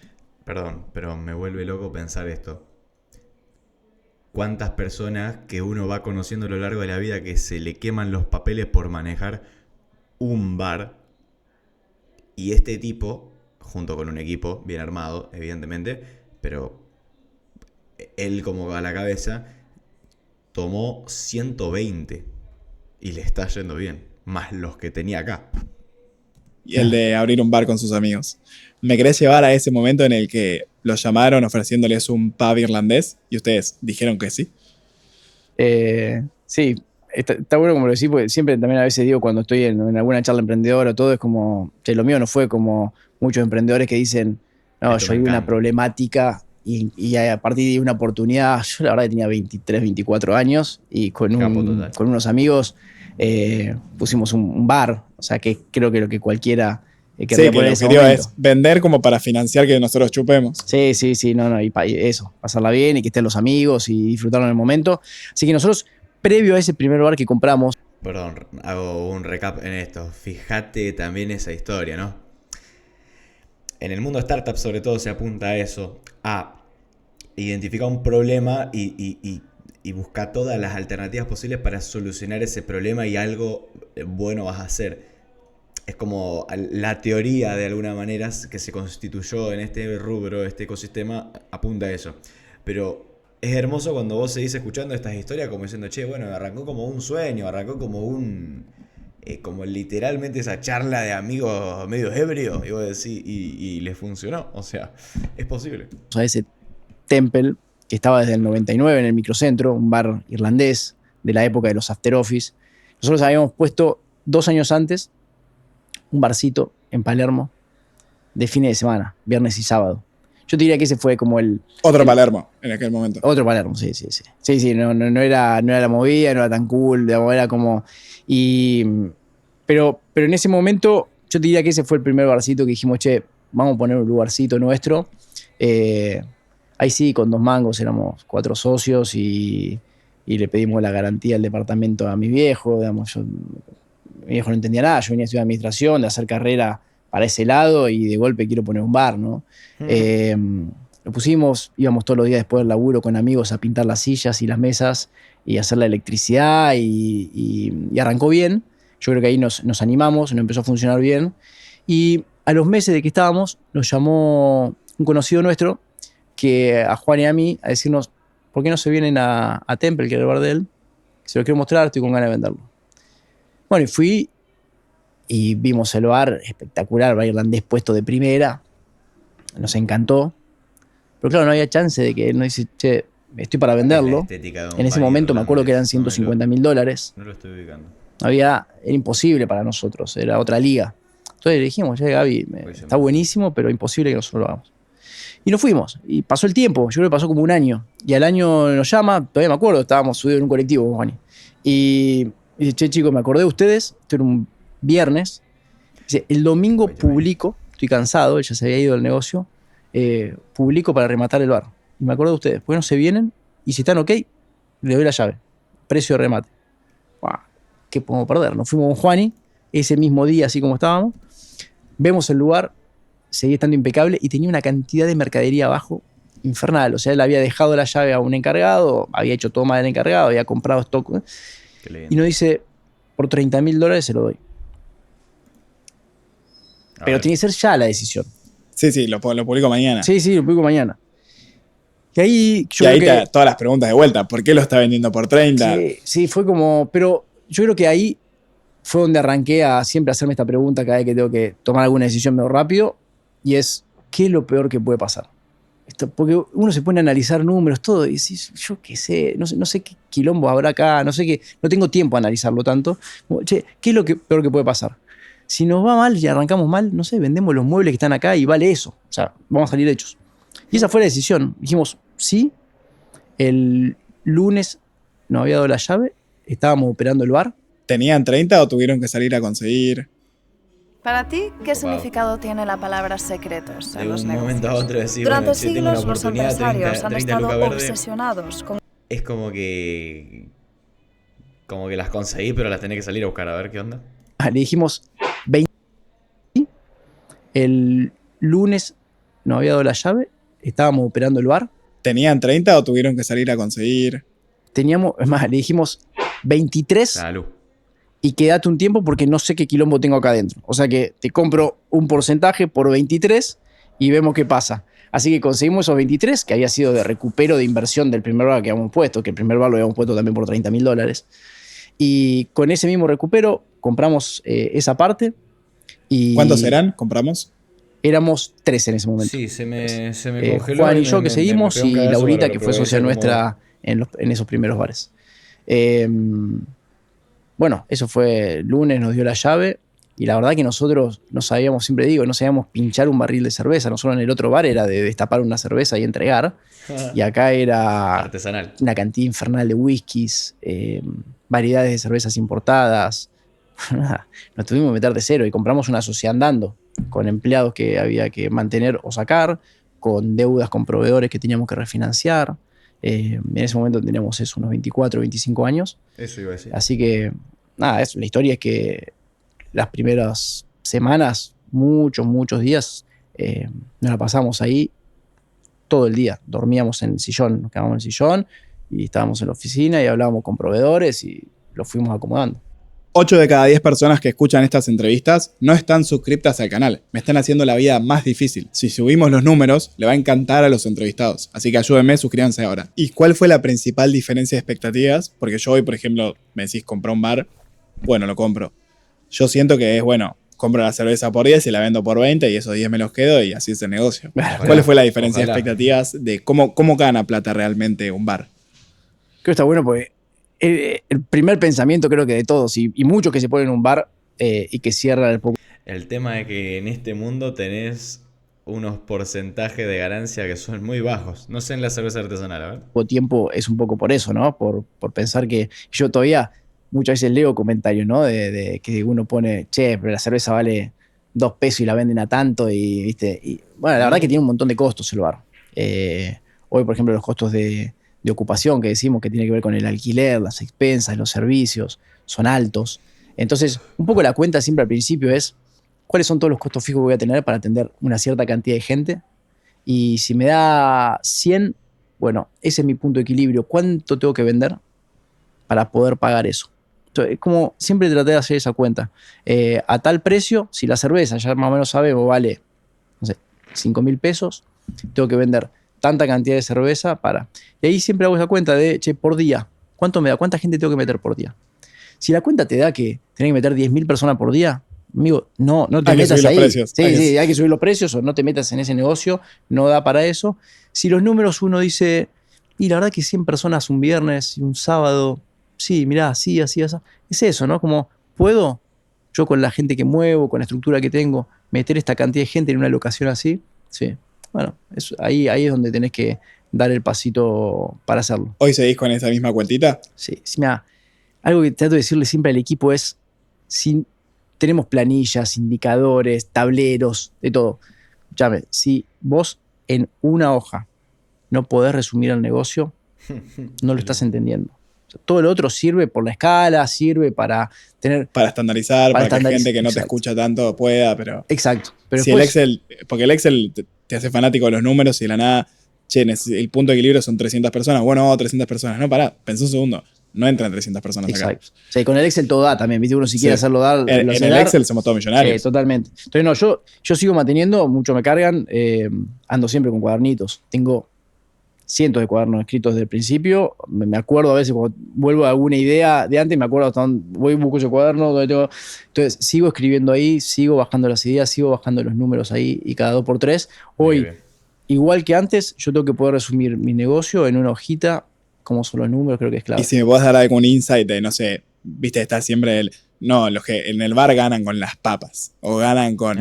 Perdón, pero me vuelve loco pensar esto. ¿Cuántas personas que uno va conociendo a lo largo de la vida que se le queman los papeles por manejar un bar? Y este tipo, junto con un equipo bien armado, evidentemente, pero él como a la cabeza, tomó 120 y le está yendo bien, más los que tenía acá. Y el de abrir un bar con sus amigos. ¿Me querés llevar a ese momento en el que los llamaron ofreciéndoles un pub irlandés y ustedes dijeron que sí? Sí, está bueno como lo decís, porque siempre también a veces digo cuando estoy en alguna charla emprendedora o todo, es como, che, lo mío no fue como muchos emprendedores que dicen, no, Esto yo me vi una encanta. problemática y a partir de una oportunidad, yo la verdad que tenía 23, 24 años y con Capo total. unos amigos pusimos un bar, o sea que creo que lo que cualquiera Sí, querría que poner el en ese objetivo momento. es vender como para financiar que nosotros chupemos. Sí, no, y eso, pasarla bien y que estén los amigos y disfrutarlo en el momento. Así que nosotros, previo a ese primer bar que compramos, Perdón, hago un recap en esto. Fíjate también esa historia, ¿no? En el mundo startup sobre todo se apunta a eso, a identificar un problema y buscar todas las alternativas posibles para solucionar ese problema y algo bueno vas a hacer. Es como la teoría de alguna manera que se constituyó en este rubro, este ecosistema, apunta a eso. Pero es hermoso cuando vos seguís escuchando estas historias como diciendo, che, bueno, arrancó como un sueño, arrancó como como literalmente esa charla de amigos medio ebrios, y vos decís, y le funcionó. O sea, es posible. a ese Temple, que estaba desde el 99 en el microcentro, un bar irlandés de la época de los after office. Nosotros habíamos puesto 2 años antes un barcito en Palermo de fines de semana, viernes y sábado. Yo te diría que ese fue como Otro Palermo en aquel momento. otro Palermo, sí. Sí, no era la movida, no era tan cool, digamos, era como... Pero en ese momento, yo te diría que ese fue el primer barcito que dijimos, che, vamos a poner un lugarcito nuestro. Ahí sí, con 2 mangos, éramos 4 socios y le pedimos la garantía del departamento a mi viejo, digamos, mi viejo no entendía nada, yo venía a estudiar administración, de hacer carrera para ese lado y de golpe quiero poner un bar, ¿no? Lo pusimos, íbamos todos los días después del laburo con amigos a pintar las sillas y las mesas y hacer la electricidad y arrancó bien. Yo creo que ahí nos animamos, nos empezó a funcionar bien. Y a los meses de que estábamos, nos llamó un conocido nuestro que a Juan y a mí a decirnos, ¿por qué no se vienen a Temple, que era el bar de él? Se lo quiero mostrar, estoy con ganas de venderlo. Bueno, y fui y vimos el bar espectacular, bar irlandés puesto de primera. Nos encantó. Pero claro, no había chance de que no dice, che, estoy para venderlo. En ese momento me acuerdo que eran $150.000. No lo estoy ubicando. Era imposible para nosotros, era otra liga. Entonces le dijimos, che, Gaby, está buenísimo, pero imposible que nosotros lo hagamos. Y nos fuimos, y pasó el tiempo, yo creo que pasó como un año. Y al año nos llama, todavía me acuerdo, estábamos subidos en un colectivo con Juani. Y dice, che, chicos, me acordé de ustedes, esto era un viernes. Dice, el domingo publico, estoy cansado, él ya se había ido del negocio, publico para rematar el bar. Y me acuerdo de ustedes, ¿por qué no se vienen? Y si están ok, le doy la llave. Precio de remate. Wow, ¿qué podemos perder? Nos fuimos con Juani, ese mismo día, así como estábamos. Vemos el lugar, seguía estando impecable y tenía una cantidad de mercadería abajo infernal. O sea, él había dejado la llave a un encargado, había hecho toma del encargado, había comprado stock. Y nos dice, por $30.000 se lo doy. Pero tiene que ser ya la decisión. Sí, lo publico mañana. Sí, lo publico mañana. Y ahí todas las preguntas de vuelta. ¿Por qué lo está vendiendo por 30? Sí, fue como... Pero yo creo que ahí fue donde arranqué a siempre hacerme esta pregunta cada vez que tengo que tomar alguna decisión medio rápido. Y es, ¿qué es lo peor que puede pasar? Porque uno se pone a analizar números, todo, y decís, yo qué sé, no sé qué quilombo habrá acá, no tengo tiempo a analizarlo tanto. Como, che, ¿qué es lo peor que puede pasar? Si nos va mal y arrancamos mal, no sé, vendemos los muebles que están acá y vale eso. O sea, vamos a salir hechos. Y esa fue la decisión. Dijimos, sí, el lunes nos había dado la llave, estábamos operando el bar. ¿Tenían 30 o tuvieron que salir a conseguir? Para ti, ¿qué significado tiene la palabra secretos en los De un negocios? momento a otro decir, Durante bueno, che, tengo una siglos los oportunidad, empresarios han 30 estado lucas verdes. obsesionados con... Es como que las conseguí, pero las tenés que salir a buscar a ver qué onda. Le dijimos 20. El lunes nos había dado la llave, estábamos operando el bar. ¿Tenían 30 o tuvieron que salir a conseguir? Es más, le dijimos 23. Salud. Y quédate un tiempo porque no sé qué quilombo tengo acá adentro. O sea que te compro un porcentaje por 23 y vemos qué pasa. Así que conseguimos esos 23, que había sido de recupero de inversión del primer bar que habíamos puesto, que el primer bar lo habíamos puesto también por $30.000. Y con ese mismo recupero compramos esa parte. Y ¿cuántos eran? ¿Compramos? Éramos 3 en ese momento. Sí, se me congeló. Juan y yo que seguimos y Laurita que fue socia como... nuestra en esos primeros bares. Bueno, eso fue el lunes, nos dio la llave y la verdad que nosotros no sabíamos, siempre digo, no sabíamos pinchar un barril de cerveza. Nosotros en el otro bar era de destapar una cerveza y entregar. Y acá era artesanal. Una cantidad infernal de whiskies, variedades de cervezas importadas. Nos tuvimos que meter de cero y compramos una sociedad andando con empleados que había que mantener o sacar, con deudas con proveedores que teníamos que refinanciar. En ese momento teníamos unos 24, 25 años. Eso iba a decir. Así que, nada, la historia es que las primeras semanas, muchos días, nos la pasamos ahí todo el día. Dormíamos en el sillón, nos quedábamos en el sillón y estábamos en la oficina y hablábamos con proveedores y lo fuimos acomodando. 8 de cada 10 personas que escuchan estas entrevistas no están suscriptas al canal. Me están haciendo la vida más difícil. Si subimos los números, le va a encantar a los entrevistados. Así que ayúdenme, suscríbanse ahora. ¿Y cuál fue la principal diferencia de expectativas? Porque yo hoy, por ejemplo, me decís comprar un bar. Bueno, lo compro. Yo siento que es, bueno, compro la cerveza por 10 y la vendo por 20 y esos 10 me los quedo y así es el negocio. ¿Cuál fue la diferencia de expectativas de cómo gana plata realmente un bar? Creo que está bueno porque el primer pensamiento creo que de todos y muchos que se ponen en un bar y que cierran el poco. El tema es que en este mundo tenés unos porcentajes de ganancia que son muy bajos. No sé en la cerveza artesanal, a ver. Poco tiempo es un poco por eso, ¿no? Por pensar que yo todavía muchas veces leo comentarios, ¿no? De que uno pone, che, pero la cerveza vale $2 y la venden a tanto y, ¿viste? Y bueno, la verdad que tiene un montón de costos el bar. Hoy, por ejemplo, los costos de ocupación que decimos que tiene que ver con el alquiler, las expensas, los servicios, son altos. Entonces, un poco la cuenta siempre al principio es cuáles son todos los costos fijos que voy a tener para atender una cierta cantidad de gente. Y si me da 100, bueno, ese es mi punto de equilibrio. ¿Cuánto tengo que vender para poder pagar eso? Entonces, es como siempre traté de hacer esa cuenta. A tal precio, si la cerveza, ya más o menos sabemos, vale, no sé, 5.000 pesos, tengo que vender tanta cantidad de cerveza para... Y ahí siempre hago esa cuenta de, che, por día, ¿cuánto me da? ¿Cuánta gente tengo que meter por día? Si la cuenta te da que tenés que meter 10.000 personas por día, amigo, no te metas ahí. Sí, hay que subir los precios o no te metas en ese negocio, no da para eso. Si los números uno dice, y la verdad que 100 personas un viernes y un sábado, sí, mirá, así, así. Es eso, ¿no? Como, ¿puedo yo con la gente que muevo, con la estructura que tengo, meter esta cantidad de gente en una locación así? Sí. Bueno, ahí es donde tenés que dar el pasito para hacerlo. ¿Hoy seguís con esa misma cuentita? Sí, mirá, algo que trato de decirle siempre al equipo es, si tenemos planillas, indicadores, tableros, de todo. Escuchame, si vos en una hoja no podés resumir el negocio, no lo estás entendiendo. O sea, todo lo otro sirve por la escala, sirve para tener... Para estandarizar, para que gente que no te escucha tanto pueda, pero... Exacto. Pero si después, el Excel... Porque el Excel te hace fanático de los números y de la nada... Che, el punto de equilibrio son 300 personas. Bueno, 300 personas. No, pará, pensá un segundo. No entran 300 personas acá. Exacto. O sea, con el Excel todo da también, ¿viste? Uno si quiere hacerlo dar... En el Excel somos todos millonarios. Totalmente. Entonces, no, yo sigo manteniendo, mucho me cargan, ando siempre con cuadernitos. Tengo cientos de cuadernos escritos desde el principio. Me acuerdo a veces cuando vuelvo a alguna idea de antes, me acuerdo hasta dónde voy y busco ese cuaderno. Donde tengo... Entonces, sigo escribiendo ahí, sigo bajando las ideas, sigo bajando los números ahí y cada 2 por 3. Hoy, igual que antes, yo tengo que poder resumir mi negocio en una hojita, como son los números, creo que es clave. Y si me podés dar algún insight de, no sé, viste, está siempre los que en el bar ganan con las papas, o ganan con,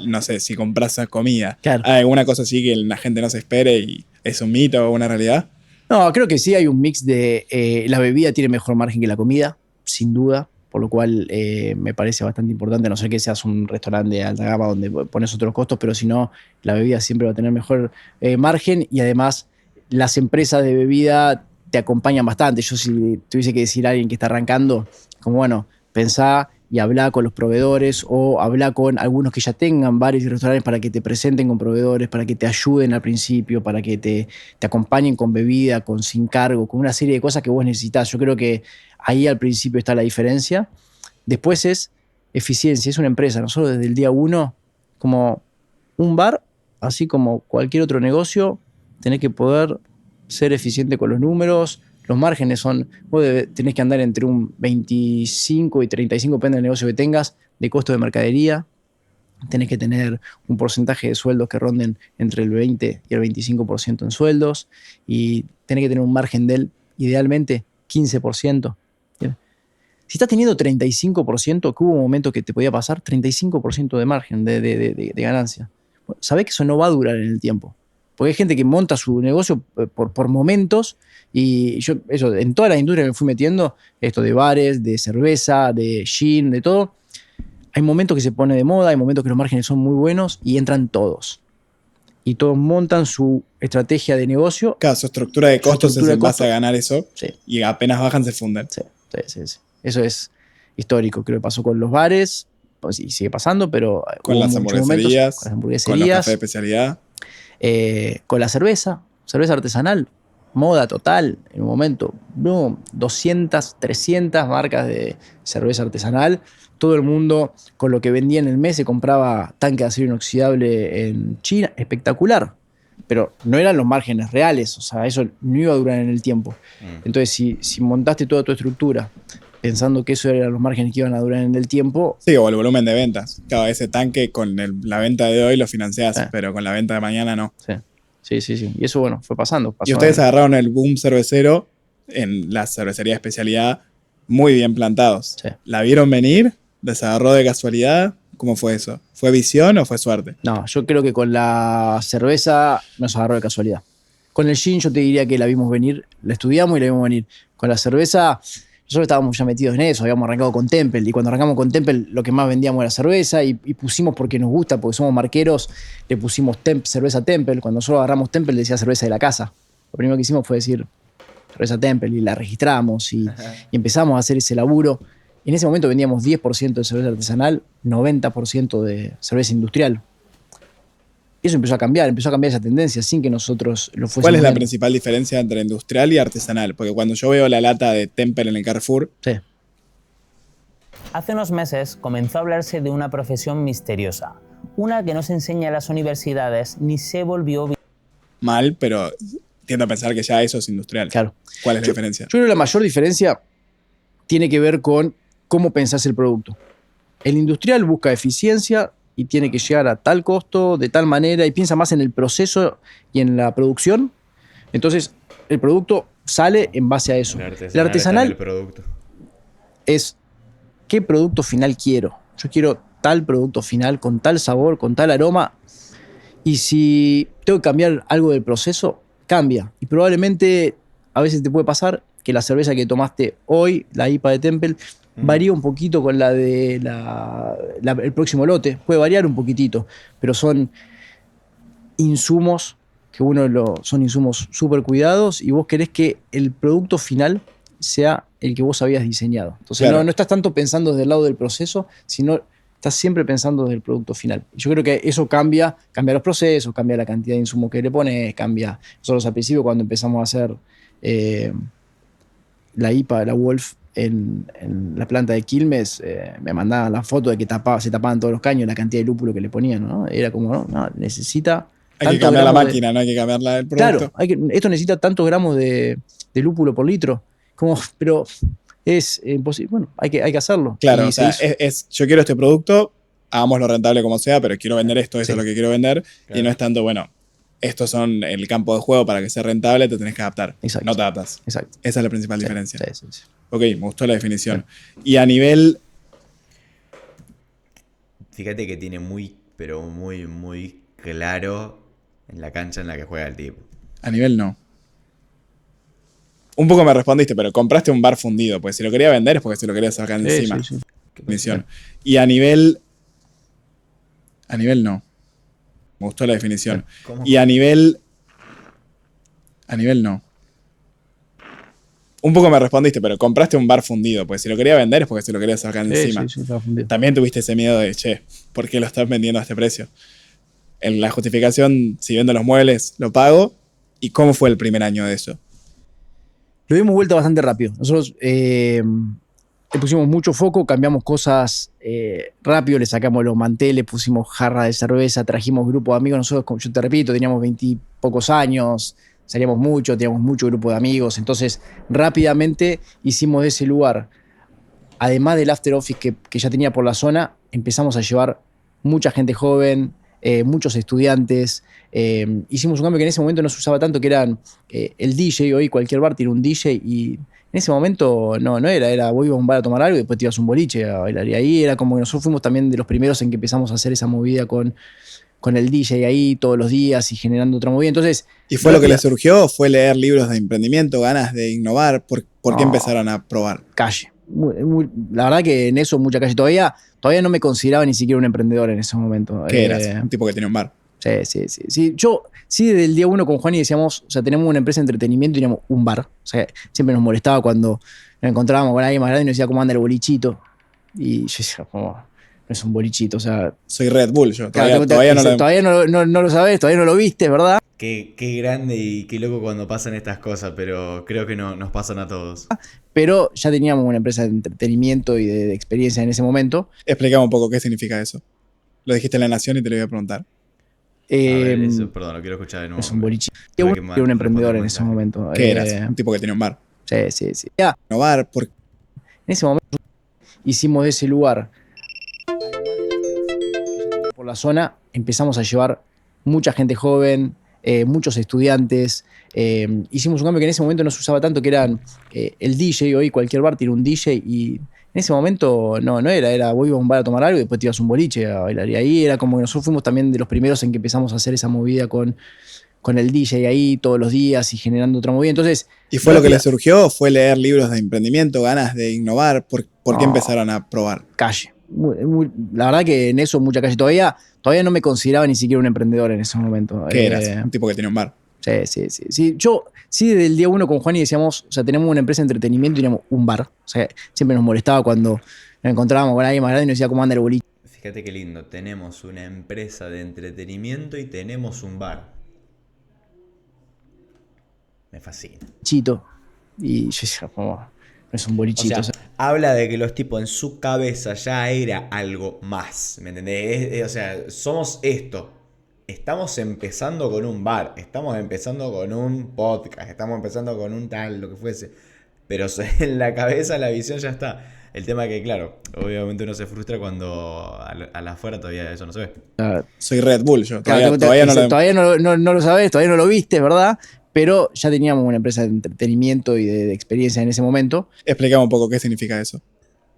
no sé, si compras comida. Claro. ¿Hay alguna cosa así que la gente no se espere y es un mito o una realidad? No, creo que sí hay un mix de... la bebida tiene mejor margen que la comida, sin duda, por lo cual me parece bastante importante, a no ser que seas un restaurante de alta gama donde pones otros costos, pero si no, la bebida siempre va a tener mejor margen y además las empresas de bebida te acompañan bastante. Yo si tuviese que decir a alguien que está arrancando, como bueno, pensá y habla con los proveedores o habla con algunos que ya tengan bares y restaurantes para que te presenten con proveedores, para que te ayuden al principio, para que te acompañen con bebida, con sin cargo, con una serie de cosas que vos necesitas. Yo creo que ahí al principio está la diferencia. Después es eficiencia, es una empresa. Nosotros desde el día 1, como un bar, así como cualquier otro negocio, tenés que poder ser eficiente con los números. Los márgenes son, vos tenés que andar entre un 25 y 35, depende del negocio que tengas, de costo de mercadería. Tenés que tener un porcentaje de sueldos que ronden entre el 20 y el 25% en sueldos y tenés que tener un margen del, idealmente, 15%. ¿Bien? Si estás teniendo 35%, que hubo un momento que te podía pasar, 35% de margen de ganancia. Bueno, sabés que eso no va a durar en el tiempo. Porque hay gente que monta su negocio por momentos y yo, eso, en toda la industria me fui metiendo, esto de bares, de cerveza, de gin, de todo. Hay momentos que se pone de moda, hay momentos que los márgenes son muy buenos y entran todos. Y todos montan su estrategia de negocio. Claro, su estructura de costos es en base a ganar eso. Sí. Y apenas bajan se funden. Sí. Eso es histórico. Creo que pasó con los bares, pues, y sigue pasando, pero con las hamburgueserías, con los cafés de especialidad. Con la cerveza artesanal, moda total, en un momento, 200, 300 marcas de cerveza artesanal, todo el mundo con lo que vendía en el mes se compraba tanque de acero inoxidable en China, espectacular, pero no eran los márgenes reales, o sea, eso no iba a durar en el tiempo. Entonces, si montaste toda tu estructura pensando que eso eran los márgenes que iban a durar en el tiempo. Sí, o el volumen de ventas. Claro, ese tanque con la venta de hoy lo financiás, pero con la venta de mañana no. Sí. Y eso, bueno, fue pasando. Y ustedes agarraron el boom cervecero en la cervecería de especialidad muy bien plantados. Sí. ¿La vieron venir? ¿Les agarró de casualidad? ¿Cómo fue eso? ¿Fue visión o fue suerte? No, yo creo que con la cerveza nos agarró de casualidad. Con el gin yo te diría que la vimos venir, la estudiamos y la vimos venir. Con la cerveza, nosotros estábamos ya metidos en eso, habíamos arrancado con Temple, y cuando arrancamos con Temple lo que más vendíamos era cerveza, y pusimos porque nos gusta, porque somos marqueros, le pusimos cerveza Temple. Cuando nosotros agarramos Temple decía cerveza de la casa. Lo primero que hicimos fue decir cerveza Temple y la registramos y empezamos a hacer ese laburo. En ese momento vendíamos 10% de cerveza artesanal, 90% de cerveza industrial. Eso empezó a cambiar esa tendencia sin que nosotros lo fuésemos. ¿Cuál es la viendo. principal diferencia entre industrial y artesanal? Porque cuando yo veo la lata de Temple en el Carrefour, Sí. Hace unos meses comenzó a hablarse de una profesión misteriosa, una que no se enseña en las universidades ni se volvió mal, pero tiendo a pensar que ya eso es industrial. Claro. ¿Cuál es la diferencia? Yo creo que la mayor diferencia tiene que ver con cómo pensás el producto. El industrial busca eficiencia y tiene que llegar a tal costo, de tal manera, y piensa más en el proceso y en la producción. Entonces, el producto sale en base a eso. El artesanal está en el producto. es qué producto final quiero. Yo quiero tal producto final, con tal sabor, con tal aroma. Y si tengo que cambiar algo del proceso, cambia. Y probablemente a veces te puede pasar que la cerveza que tomaste hoy, la IPA de Temple, varía un poquito con la de el próximo lote. Puede variar un poquitito, pero son insumos que son insumos súper cuidados y vos querés que el producto final sea el que vos habías diseñado. Entonces Claro. no estás tanto pensando desde el lado del proceso, sino estás siempre pensando desde el producto final. Y yo creo que eso cambia los procesos, cambia la cantidad de insumos que le pones, cambia. Nosotros al principio cuando empezamos a hacer la IPA, la Wolf, en la planta de Quilmes, me mandaban la foto de que se tapaban todos los caños, la cantidad de lúpulo que le ponían, ¿no? Era como, no, necesita... Hay que tantos cambiar la gramos máquina, no hay que cambiar el producto. Claro, esto necesita tantos gramos de lúpulo por litro. Pero es imposible. Bueno, hay que hacerlo. Claro, Y o se sea, hizo. yo quiero este producto, hagámoslo rentable como sea, pero quiero vender esto, eso Sí. es lo que quiero vender. Claro. Y no es tanto, bueno, estos son el campo de juego para que sea rentable, te tenés que adaptar. Exacto. No te adaptas. Exacto. Esa es la principal Sí, diferencia. sí. Ok, me gustó la definición. Y a nivel... Fíjate que tiene muy, pero muy, muy claro en la cancha en la que juega el tipo. A nivel no. Un poco me respondiste, pero compraste un bar fundido, pues si lo quería vender es porque se lo quería sacar Sí, encima. sí. Definición. Y a nivel... A nivel no. Me gustó la definición. ¿Cómo? Y a nivel... A nivel no. Un poco me respondiste, pero compraste un bar fundido, pues si lo quería vender es porque se lo quería sacar encima. Sí, estaba fundido. También tuviste ese miedo de, che, ¿por qué lo estás vendiendo a este precio? En la justificación, si vendo los muebles, lo pago. ¿Y cómo fue el primer año de eso? Lo dimos vuelta bastante rápido. Nosotros le pusimos mucho foco, cambiamos cosas rápido, le sacamos los manteles, pusimos jarra de cerveza, trajimos grupo de amigos. Nosotros, como yo te repito, teníamos 20 y pocos años, salíamos mucho, teníamos mucho grupo de amigos. Entonces, rápidamente hicimos de ese lugar, además del after office que ya tenía por la zona, empezamos a llevar mucha gente joven, muchos estudiantes. Hicimos un cambio que en ese momento no se usaba tanto, que eran el DJ. Hoy cualquier bar tiene un DJ y en ese momento no era vos ibas a un bar a tomar algo y después te ibas a un boliche a bailar. Y ahí era como que nosotros fuimos también de los primeros en que empezamos a hacer esa movida con el DJ ahí todos los días y generando otra movida. Entonces, ¿Y fue lo que les surgió? ¿Fue leer libros de emprendimiento, ganas de innovar? ¿Por qué No. empezaron a probar? calle. La verdad que en eso mucha calle. Todavía no me consideraba ni siquiera un emprendedor en ese momento. ¿Qué eras? Un tipo que tenía un bar. Sí. Yo, sí, desde el día uno con Juan y decíamos, o sea, tenemos una empresa de entretenimiento y teníamos un bar. O sea, siempre nos molestaba cuando nos encontrábamos con alguien más grande y nos decía cómo anda el bolichito. Y yo decía, como, no es un bolichito, o sea... Soy Red Bull, yo. Claro, Todavía no lo... todavía no lo sabés, todavía no lo viste, ¿verdad? Qué grande y qué loco cuando pasan estas cosas, pero creo que no nos pasan a todos. Pero ya teníamos una empresa de entretenimiento y de experiencia en ese momento. Explícame un poco qué significa eso. Lo dijiste en La Nación y te lo iba a preguntar. A ver, Eh, eso, perdón, lo quiero escuchar de nuevo. es un bolichito. Tuve Yo que era un emprendedor en responder ese mensaje. momento. ¿Qué eras? Un tipo que tenía un bar. Sí. Ya, Innovar, ¿por en ese momento hicimos de ese lugar, además del after office que ya tenía por la zona, empezamos a llevar mucha gente joven, muchos estudiantes. Hicimos un cambio que en ese momento no se usaba tanto, que eran el DJ. Hoy cualquier bar tiene un DJ y en En ese momento no era vos ibas a un bar a tomar algo y después te ibas a un boliche a bailar. Y ahí era como que nosotros fuimos también de los primeros en que empezamos a hacer esa movida con el DJ ahí todos los días y generando otra movida. Entonces, ¿Y fue lo que les surgió? ¿Fue leer libros de emprendimiento, ganas de innovar? ¿Por qué empezaron a probar? Calle. La verdad que en eso mucha calle. Todavía no me consideraba ni siquiera un emprendedor en ese momento. ¿Qué eras? Un tipo que tenía un bar. Sí. Yo, desde el día uno con Juan y decíamos, o sea, tenemos una empresa de entretenimiento y teníamos un bar. O sea, siempre nos molestaba cuando nos encontrábamos con alguien más grande y nos decía cómo anda el boliche. Fíjate qué lindo, tenemos una empresa de entretenimiento y tenemos un bar. Me fascina. Chito. Y yo decía, como, no es un bolichito. O sea, habla de que los tipos en su cabeza ya era algo más, ¿me entendés? O sea, somos esto. Estamos empezando con un bar, estamos empezando con un podcast, estamos empezando con un tal, lo que fuese. Pero en la cabeza la visión ya está. El tema es que, claro, obviamente uno se frustra cuando a la afuera todavía eso no se ve. Soy Red Bull, yo. Todavía no lo sabés, todavía no lo viste, ¿verdad? Pero ya teníamos una empresa de entretenimiento y de experiencia en ese momento. Explicame un poco qué significa eso.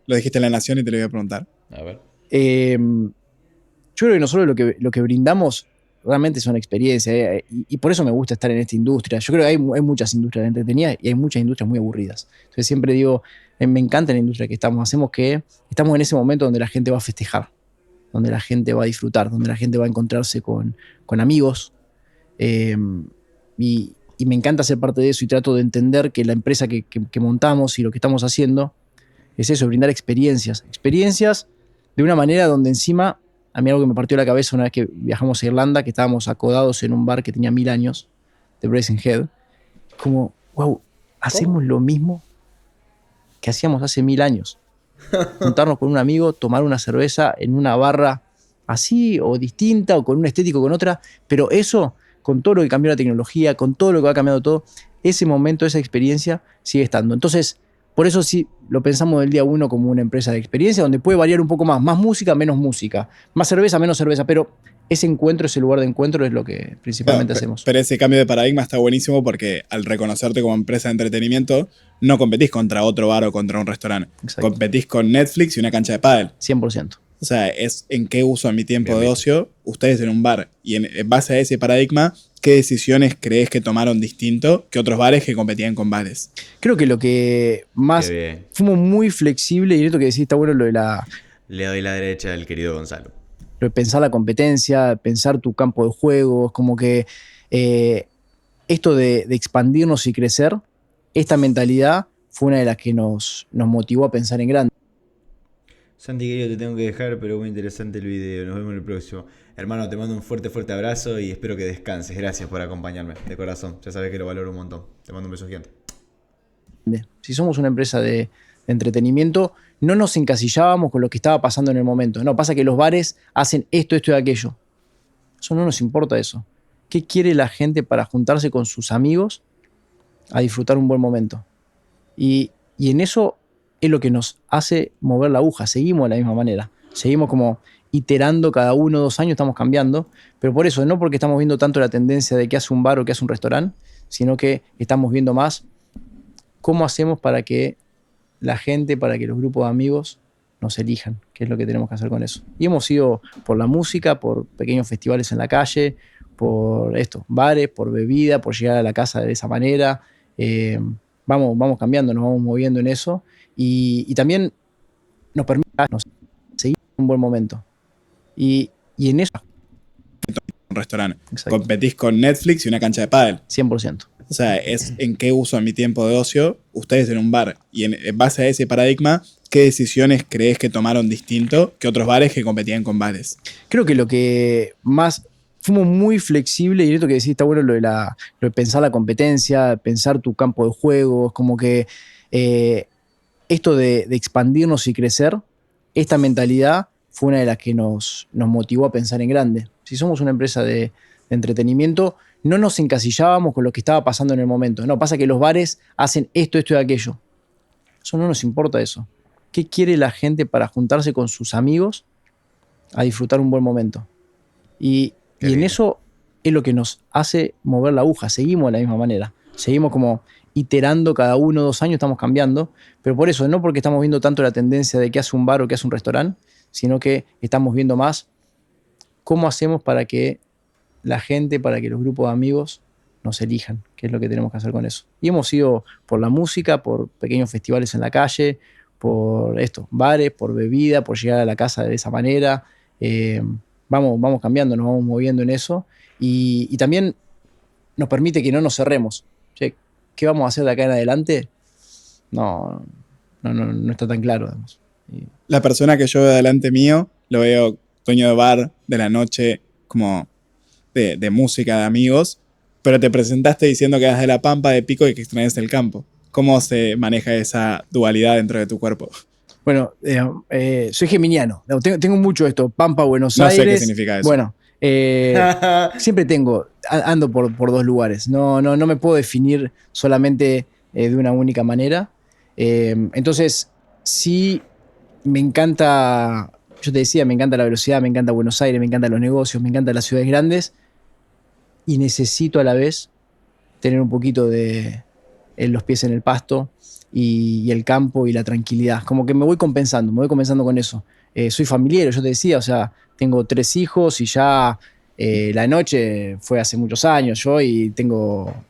Lo dijiste en La Nación y te lo voy a preguntar. A ver. Yo creo que nosotros lo que brindamos realmente son experiencias. Y por eso me gusta estar en esta industria. Yo creo que hay muchas industrias entretenidas y hay muchas industrias muy aburridas. Entonces siempre digo, me encanta la industria que estamos. Estamos en ese momento donde la gente va a festejar, donde la gente va a disfrutar, donde la gente va a encontrarse con amigos. Y me encanta ser parte de eso y trato de entender que la empresa que montamos y lo que estamos haciendo es eso, brindar experiencias. Experiencias de una manera donde encima, a mí algo que me partió la cabeza una vez que viajamos a Irlanda, que estábamos acodados en un bar que tenía 1000 años, de Brazenhead, como, wow, hacemos lo mismo que hacíamos hace 1000 años. Juntarnos con un amigo, tomar una cerveza en una barra así o distinta o con un estético con otra, pero eso, con todo lo que cambió la tecnología, con todo lo que ha cambiado todo, ese momento, esa experiencia sigue estando. Entonces, por eso sí lo pensamos del día uno como una empresa de experiencia, donde puede variar un poco más música, menos música, más cerveza, menos cerveza, pero ese encuentro, ese lugar de encuentro es lo que principalmente hacemos. Pero ese cambio de paradigma está buenísimo porque al reconocerte como empresa de entretenimiento, no competís contra otro bar o contra un restaurante. Exacto. Competís con Netflix y una cancha de pádel. 100%. O sea, es en qué uso mi tiempo de ocio, ustedes en un bar. Y en base a ese paradigma, ¿qué decisiones crees que tomaron distinto que otros bares que competían con bares? Creo que lo que más... Fuimos muy flexibles, y esto que decís está bueno lo de la... Le doy la derecha al querido Gonzalo. Lo de pensar la competencia, pensar tu campo de juego, es como que esto de expandirnos y crecer, esta mentalidad fue una de las que nos motivó a pensar en grande. Santi, querido, te tengo que dejar, pero muy interesante el video. Nos vemos en el próximo. Hermano, te mando un fuerte abrazo y espero que descanses. Gracias por acompañarme, de corazón. Ya sabes que lo valoro un montón. Te mando un beso gigante. Si somos una empresa de entretenimiento, no nos encasillábamos con lo que estaba pasando en el momento. No, pasa que los bares hacen esto y aquello. Eso no nos importa eso. ¿Qué quiere la gente para juntarse con sus amigos a disfrutar un buen momento? Y en eso es lo que nos hace mover la aguja. Seguimos de la misma manera. Seguimos como iterando cada 1 o 2 años, estamos cambiando. Pero por eso, no porque estamos viendo tanto la tendencia de qué hace un bar o qué hace un restaurante, sino que estamos viendo más cómo hacemos para que la gente, para que los grupos de amigos nos elijan, qué es lo que tenemos que hacer con eso. Y hemos ido por la música, por pequeños festivales en la calle, por bares, por bebida, por llegar a la casa de esa manera. Vamos cambiando, nos vamos moviendo en eso. Y también nos permite seguir un buen momento. Y en eso... Un restaurante. Exacto. Competís con Netflix y una cancha de pádel. 100%. O sea, es en qué uso mi tiempo de ocio, ustedes en un bar. Y en base a ese paradigma, ¿qué decisiones crees que tomaron distinto que otros bares que competían con bares? Creo que lo que más... Fuimos muy flexibles, y esto que decís está bueno, lo de pensar la competencia, pensar tu campo de juego, es como que esto de expandirnos y crecer, esta mentalidad fue una de las que nos motivó a pensar en grande. Si somos una empresa de entretenimiento, no nos encasillábamos con lo que estaba pasando en el momento. No, pasa que los bares hacen esto y aquello. Eso no nos importa eso. ¿Qué quiere la gente para juntarse con sus amigos a disfrutar un buen momento? Y en eso es lo que nos hace mover la aguja. Seguimos de la misma manera. Seguimos como iterando cada 1 o 2 años, estamos cambiando, pero por eso, no porque estamos viendo tanto la tendencia de qué hace un bar o qué hace un restaurante, sino que estamos viendo más cómo hacemos para que la gente, para que los grupos de amigos nos elijan, qué es lo que tenemos que hacer con eso. Y hemos ido por la música, por pequeños festivales en la calle, por bares, por bebida, por llegar a la casa de esa manera. Vamos cambiando, nos vamos moviendo en eso. Y también nos permite que no nos cerremos. Che, ¿qué vamos a hacer de acá en adelante? No está tan claro, digamos. La persona que yo veo delante mío, lo veo dueño de bar, de la noche, como de música, de amigos, pero te presentaste diciendo que eras de La Pampa, de Pico y que extrañas el campo. ¿Cómo se maneja esa dualidad dentro de tu cuerpo? Bueno, soy geminiano. Tengo mucho esto. Pampa, Buenos Aires. No sé qué significa eso. Bueno, siempre ando por 2 lugares. No me puedo definir solamente de una única manera. Entonces, sí me encanta, yo te decía, me encanta la velocidad, me encanta Buenos Aires, me encantan los negocios, me encantan las ciudades grandes y necesito a la vez tener un poquito de los pies en el pasto y el campo y la tranquilidad. Como que me voy compensando con eso. Soy familiero, yo te decía, o sea, tengo 3 hijos y ya la noche fue hace muchos años yo y tengo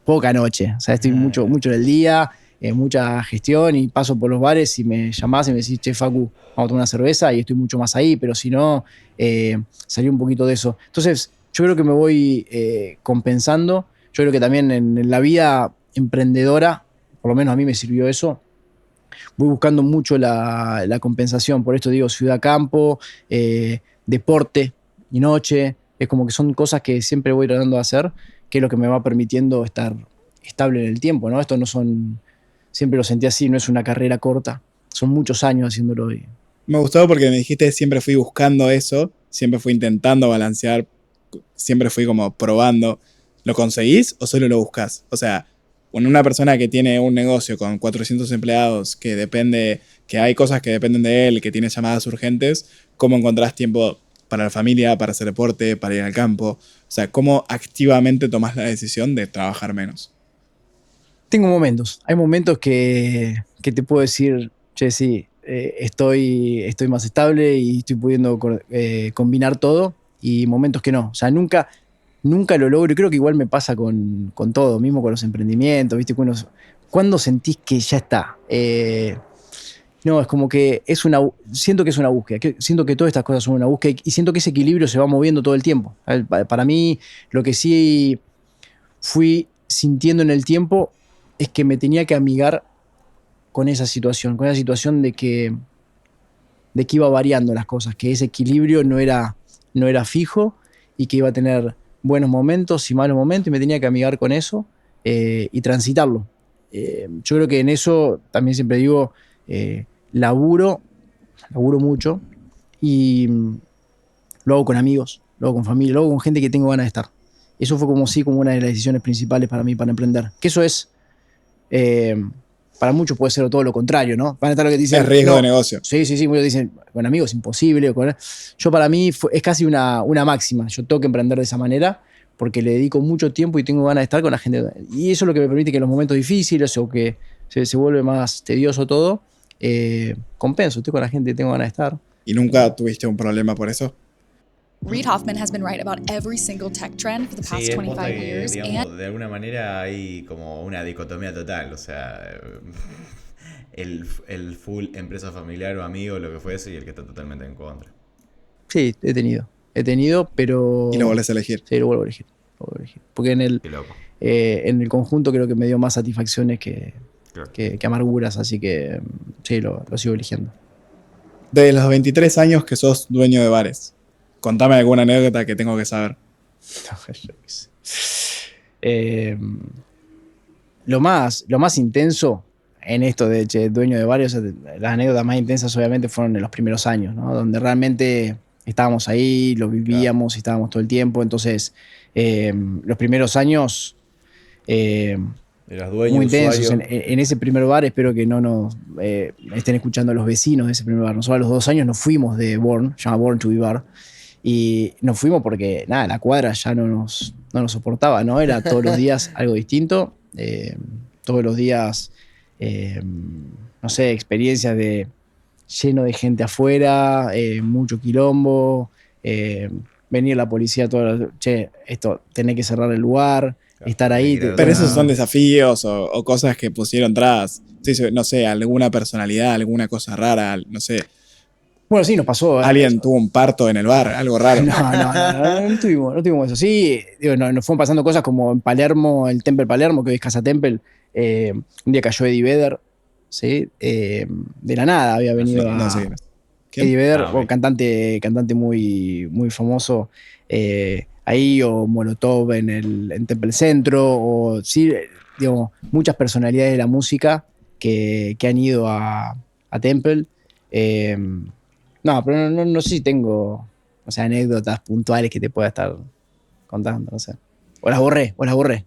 poca noche. O sea, estoy mucho en el día, mucha gestión y paso por los bares y me llamás y me decís, che, Facu, vamos a tomar una cerveza y estoy mucho más ahí, pero si no, salí un poquito de eso. Entonces, yo creo que me voy compensando. Yo creo que también en la vida emprendedora, por lo menos a mí me sirvió eso, voy buscando mucho la compensación. Por esto digo ciudad-campo, deporte y noche. Es como que son cosas que siempre voy tratando de hacer, que es lo que me va permitiendo estar estable en el tiempo, ¿no? Esto no son, siempre lo sentí así, no es una carrera corta. Son muchos años haciéndolo hoy. Me gustó porque me dijiste siempre fui buscando eso, siempre fui intentando balancear, siempre fui como probando. ¿Lo conseguís o solo lo buscas? O sea, una persona que tiene un negocio con 400 empleados, que hay cosas que dependen de él, que tiene llamadas urgentes, ¿cómo encontrás tiempo para la familia, para hacer deporte, para ir al campo? O sea, ¿cómo activamente tomás la decisión de trabajar menos? Tengo momentos. Hay momentos que te puedo decir, che, sí, estoy más estable y estoy pudiendo combinar todo, y momentos que no. O sea, nunca lo logro, y creo que igual me pasa con todo, mismo con los emprendimientos, ¿viste? ¿Cuándo sentís que ya está? No, es como que siento que es una búsqueda, siento que todas estas cosas son una búsqueda y siento que ese equilibrio se va moviendo todo el tiempo. Para mí, lo que sí fui sintiendo en el tiempo es que me tenía que amigar con esa situación de que iba variando las cosas, que ese equilibrio no era fijo y que iba a tener buenos momentos y malos momentos, y me tenía que amigar con eso y transitarlo. Yo creo que en eso también siempre digo, laburo mucho y lo hago con amigos, lo hago con familia, lo hago con gente que tengo ganas de estar. Eso fue como una de las decisiones principales para mí para emprender. Que eso es, para muchos puede ser todo lo contrario, ¿no? Van a estar lo que dicen, es riesgo de negocio. Sí, muchos dicen, con amigos es imposible. Yo para mí es casi una máxima. Yo tengo que emprender de esa manera porque le dedico mucho tiempo y tengo ganas de estar con la gente. Y eso es lo que me permite que en los momentos difíciles o que se vuelve más tedioso todo, compenso, estoy con la gente y tengo ganas de estar. ¿Y nunca tuviste un problema por eso? Reid Hoffman has been right about every single tech trend for the past 25 years. Digamos, de alguna manera hay como una dicotomía total, o sea, el full empresa familiar o amigo, lo que fuese, y el que está totalmente en contra. Sí, he tenido, pero... ¿Y lo volvés a elegir? Sí, lo vuelvo a elegir. Porque en el conjunto creo que me dio más satisfacciones que amarguras, así que sí, lo sigo eligiendo. De los 23 años que sos dueño de bares, contame alguna anécdota que tengo que saber. Lo más intenso en esto de dueño de bares, las anécdotas más intensas obviamente fueron en los primeros años, ¿no? Donde realmente estábamos ahí, lo vivíamos y estábamos todo el tiempo. Entonces, los primeros años muy intensos. En ese primer bar, espero que no nos estén escuchando los vecinos de ese primer bar. Nosotros a los 2 años nos fuimos de Born, se llama Born to Be Bar, y nos fuimos porque nada, la cuadra ya no nos soportaba, ¿no? Era todos los días algo distinto. todos los días, no sé, experiencias de lleno de gente afuera, mucho quilombo, venir la policía che, esto, tenés que cerrar el lugar, estar ahí. Pero esos son desafíos o cosas que pusieron tras, sí, no sé, alguna personalidad, alguna cosa rara, no sé. Bueno, sí, nos pasó. Alguien tuvo un parto en el bar, algo raro. No tuvimos eso. Sí, digo, nos fueron pasando cosas como en Palermo, el Temple Palermo, que hoy es Casa Temple. Un día cayó Eddie Vedder, ¿sí? De la nada había venido Eddie Vedder, cantante muy, muy famoso. Ahí, o Molotov en Temple Centro, o sí, digamos, muchas personalidades de la música que han ido a Temple. No, pero no sé si tengo, o sea, anécdotas puntuales que te pueda estar contando, no sé. O las borré,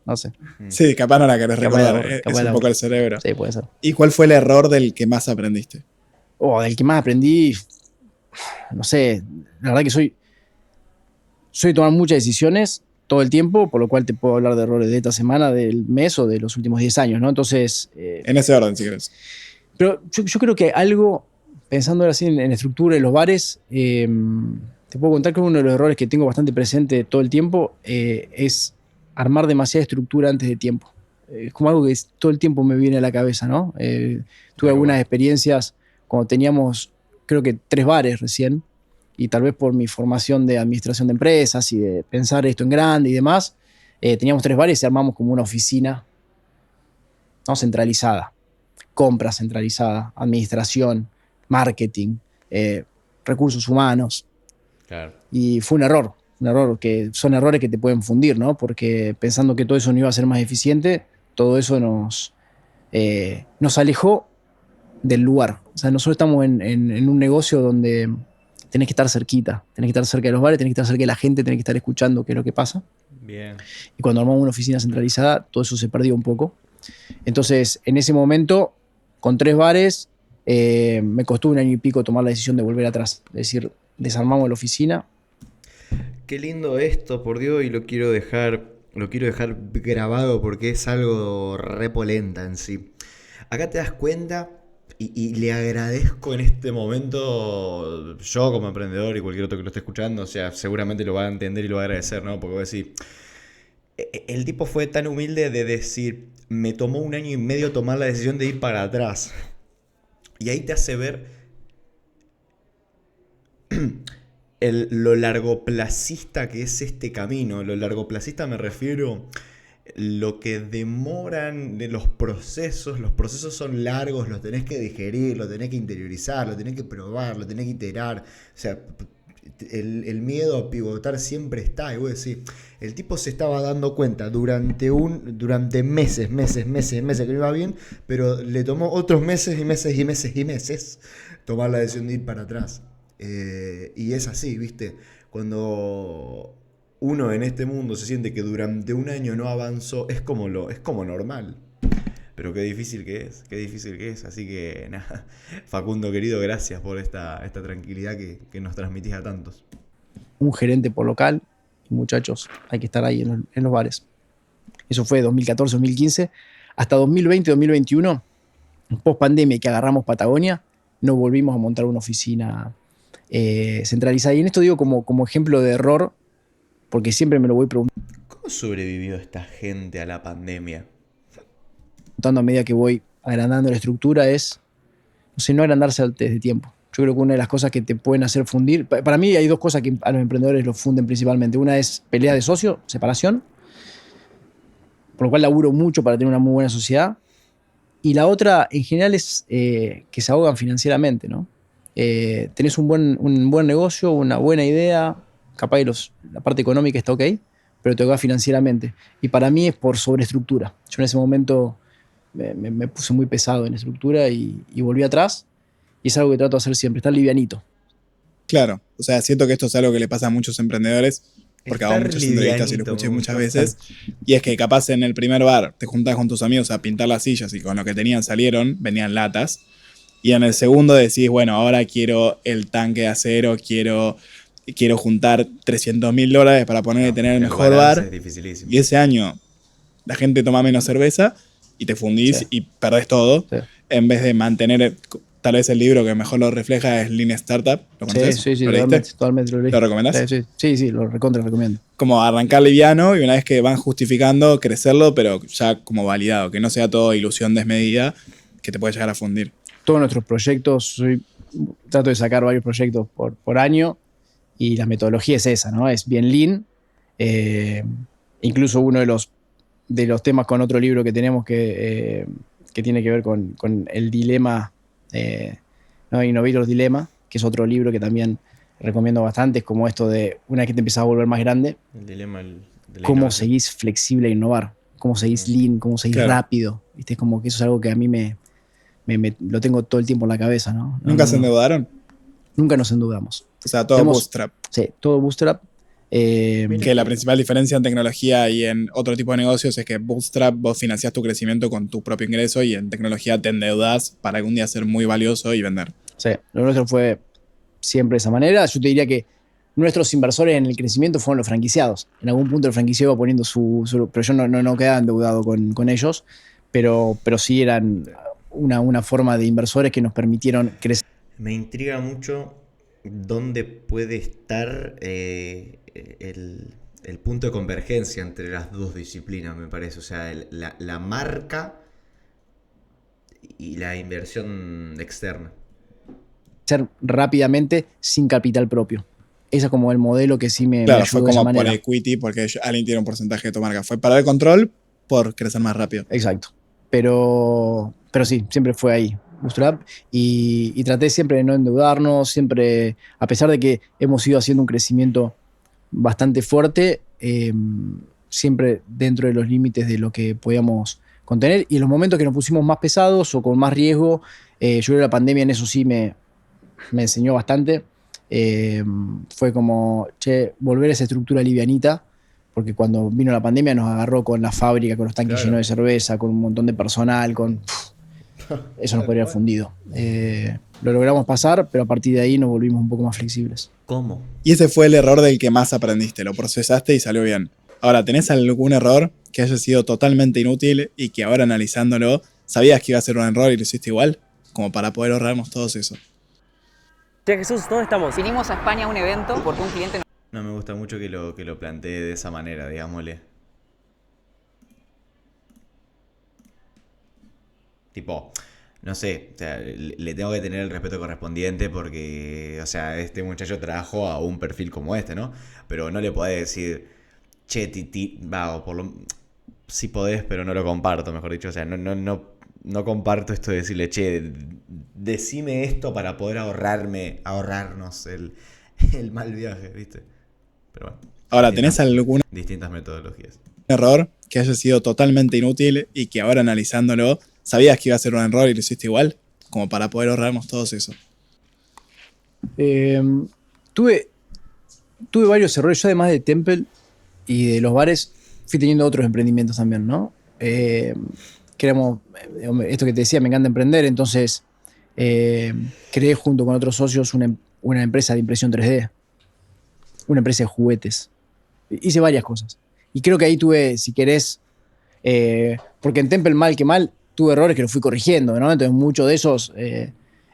no sé. Sí, capaz no la querés recordar, es un poco el cerebro. Sí, puede ser. ¿Y cuál fue el error del que más aprendiste? Del que más aprendí, no sé, la verdad que soy de tomar muchas decisiones todo el tiempo, por lo cual te puedo hablar de errores de esta semana, del mes o de los últimos 10 años, ¿no? Entonces... en ese orden, si querés. Pero yo creo que algo... Pensando ahora así en estructura de los bares, te puedo contar que uno de los errores que tengo bastante presente todo el tiempo es armar demasiada estructura antes de tiempo. Es como algo que todo el tiempo me viene a la cabeza, ¿no? Tuve algunas experiencias cuando teníamos, creo que 3 bares recién, y tal vez por mi formación de administración de empresas y de pensar esto en grande y demás, teníamos 3 bares y armamos como una oficina, ¿no? Centralizada, compra centralizada, administración, marketing, recursos humanos. Claro. Y fue un error, que son errores que te pueden fundir, ¿no? Porque pensando que todo eso no iba a ser más eficiente, todo eso nos alejó del lugar. O sea, nosotros estamos en un negocio donde tenés que estar cerquita, tenés que estar cerca de los bares, tenés que estar cerca de la gente, tenés que estar escuchando qué es lo que pasa. Bien. Y cuando armamos una oficina centralizada, todo eso se perdió un poco. Entonces, en ese momento, con 3 bares, me costó 1 año y pico tomar la decisión de volver atrás. Es decir, desarmamos la oficina. Qué lindo esto, por Dios, y lo quiero dejar grabado porque es algo repolenta en sí. Acá te das cuenta, y le agradezco en este momento, yo como emprendedor y cualquier otro que lo esté escuchando, o sea, seguramente lo va a entender y lo va a agradecer, ¿no? Porque voy a decir, el tipo fue tan humilde de decir, me tomó 1 año y medio tomar la decisión de ir para atrás. Y ahí te hace ver lo largoplacista que es este camino. Lo largoplacista me refiero lo que demoran de los procesos. Los procesos son largos, los tenés que digerir, los tenés que interiorizar, los tenés que probar, los tenés que iterar. O sea, el miedo a pivotar siempre está. Y voy a decir, el tipo se estaba dando cuenta durante meses que no iba bien, pero le tomó otros meses tomar la decisión de ir para atrás. Y es así, ¿viste? Cuando uno en este mundo se siente que durante 1 año no avanzó, es como normal. Pero qué difícil que es. Así que nada, Facundo querido, gracias por esta tranquilidad que nos transmitís a tantos. Un gerente por local, muchachos, hay que estar ahí en los bares. Eso fue 2014, 2015. Hasta 2020, 2021, post pandemia que agarramos Patagonia, no volvimos a montar una oficina centralizada. Y en esto digo como ejemplo de error, porque siempre me lo voy preguntando. ¿Cómo sobrevivió esta gente a la pandemia? A medida que voy agrandando la estructura es, no agrandarse antes de tiempo. Yo creo que una de las cosas que te pueden hacer fundir, para mí hay 2 cosas que a los emprendedores los funden principalmente. Una es pelea de socio, separación, por lo cual laburo mucho para tener una muy buena sociedad. Y la otra, en general, es que se ahogan financieramente, ¿no? Tenés un buen negocio, una buena idea, capaz que la parte económica está ok, pero te ahogas financieramente. Y para mí es por sobreestructura. Yo en ese momento me puse muy pesado en estructura y volví atrás. Y es algo que trato de hacer siempre, estar livianito. Claro, o sea, siento que esto es algo que le pasa a muchos emprendedores, porque hago muchas entrevistas y lo escuché muchas veces. Y es que capaz en el primer bar te juntás con tus amigos a pintar las sillas y con lo que tenían venían latas. Y en el segundo decís, bueno, ahora quiero el tanque de acero, quiero juntar $300.000 para tener el mejor bar. Y ese año la gente toma menos cerveza y te fundís Sí. y perdés todo, Sí. en vez de mantener, tal vez el libro que mejor lo refleja es Lean Startup. ¿Lo conoces? Sí, ¿Lo leíste? totalmente lo leí. ¿Lo recomendás? Sí, lo recontra recomiendo. Como arrancar liviano y una vez que van justificando, crecerlo, pero ya como validado, que no sea todo ilusión desmedida que te puede llegar a fundir. Todos nuestros proyectos, trato de sacar varios proyectos por año y la metodología es esa, ¿no? Es bien lean. Incluso uno de los temas con otro libro que tenemos que tiene que ver con el dilema, ¿no? Innovator's Dilemma, que es otro libro que también recomiendo bastante, es como esto de una vez que te empiezas a volver más grande, El dilema de la cómo innovación. seguís flexible a innovar, cómo seguís lean, cómo seguís Claro. rápido. ¿Viste? Es como que eso es algo que a mí me lo tengo todo el tiempo en la cabeza, ¿no? ¿Nunca se endeudaron? Nunca nos endeudamos. O sea, todo Tenemos- bootstrap. Sí, todo bootstrap. Que la principal diferencia en tecnología y en otro tipo de negocios es que bootstrap vos financiás tu crecimiento con tu propio ingreso y en tecnología te endeudás para algún día ser muy valioso y vender. Sí, lo nuestro fue siempre de esa manera. Yo te diría que nuestros inversores en el crecimiento fueron los franquiciados. En algún punto el franquiciado iba poniendo pero yo no quedaba endeudado con ellos, pero sí eran una forma de inversores que nos permitieron crecer. Me intriga mucho dónde puede estar el punto de convergencia entre las dos disciplinas, me parece. O sea, la marca y la inversión externa. Rápidamente sin capital propio. Ese es como el modelo que sí me Claro, ayudó fue de esa como por manera. equity porque alguien tiene un porcentaje de tu marca. Fue para el control por crecer más rápido. Exacto. Pero sí, siempre fue ahí, Bootstrap. Y traté siempre de no endeudarnos, siempre, a pesar de que hemos ido haciendo un crecimiento bastante fuerte, siempre dentro de los límites de lo que podíamos contener. Y en los momentos que nos pusimos más pesados o con más riesgo, yo creo que la pandemia en eso sí me enseñó bastante. Fue como, volver a esa estructura livianita, porque cuando vino la pandemia nos agarró con la fábrica, con los tanques Claro. llenos de cerveza, con un montón de personal, eso nos podría haber fundido. Lo logramos pasar, pero a partir de ahí nos volvimos un poco más flexibles. ¿Cómo? Y ese fue el error del que más aprendiste. Lo procesaste y salió bien. Ahora, ¿tenés algún error que haya sido totalmente inútil y que ahora analizándolo sabías que iba a ser un error y lo hiciste igual? Como para poder ahorrarnos todos eso. Che, Jesús, ¿dónde estamos? Vinimos a España a un evento porque un cliente No me gusta mucho que lo plantee de esa manera, digámosle. Tipo, no sé, o sea, le tengo que tener el respeto correspondiente porque, o sea, este muchacho trajo a un perfil como este, ¿no? Pero no le podés decir, che, sí podés, pero no lo comparto, mejor dicho. O sea, no comparto esto de decirle, che, decime esto para poder ahorrarnos el mal viaje, ¿viste? Pero bueno. Ahora, ¿tenés algún Distintas metodologías. error que haya sido totalmente inútil y que ahora analizándolo sabías que iba a ser un error y lo hiciste igual? Como para poder ahorrarnos todos eso. Tuve varios errores. Yo, además de Temple y de los bares, fui teniendo otros emprendimientos también, ¿no? Creamos, esto que te decía, me encanta emprender, entonces creé junto con otros socios una empresa de impresión 3D, una empresa de juguetes. Hice varias cosas. Y creo que ahí tuve, si querés, porque en Temple, mal que mal, tuve errores que los fui corrigiendo, ¿no? Entonces muchos de esos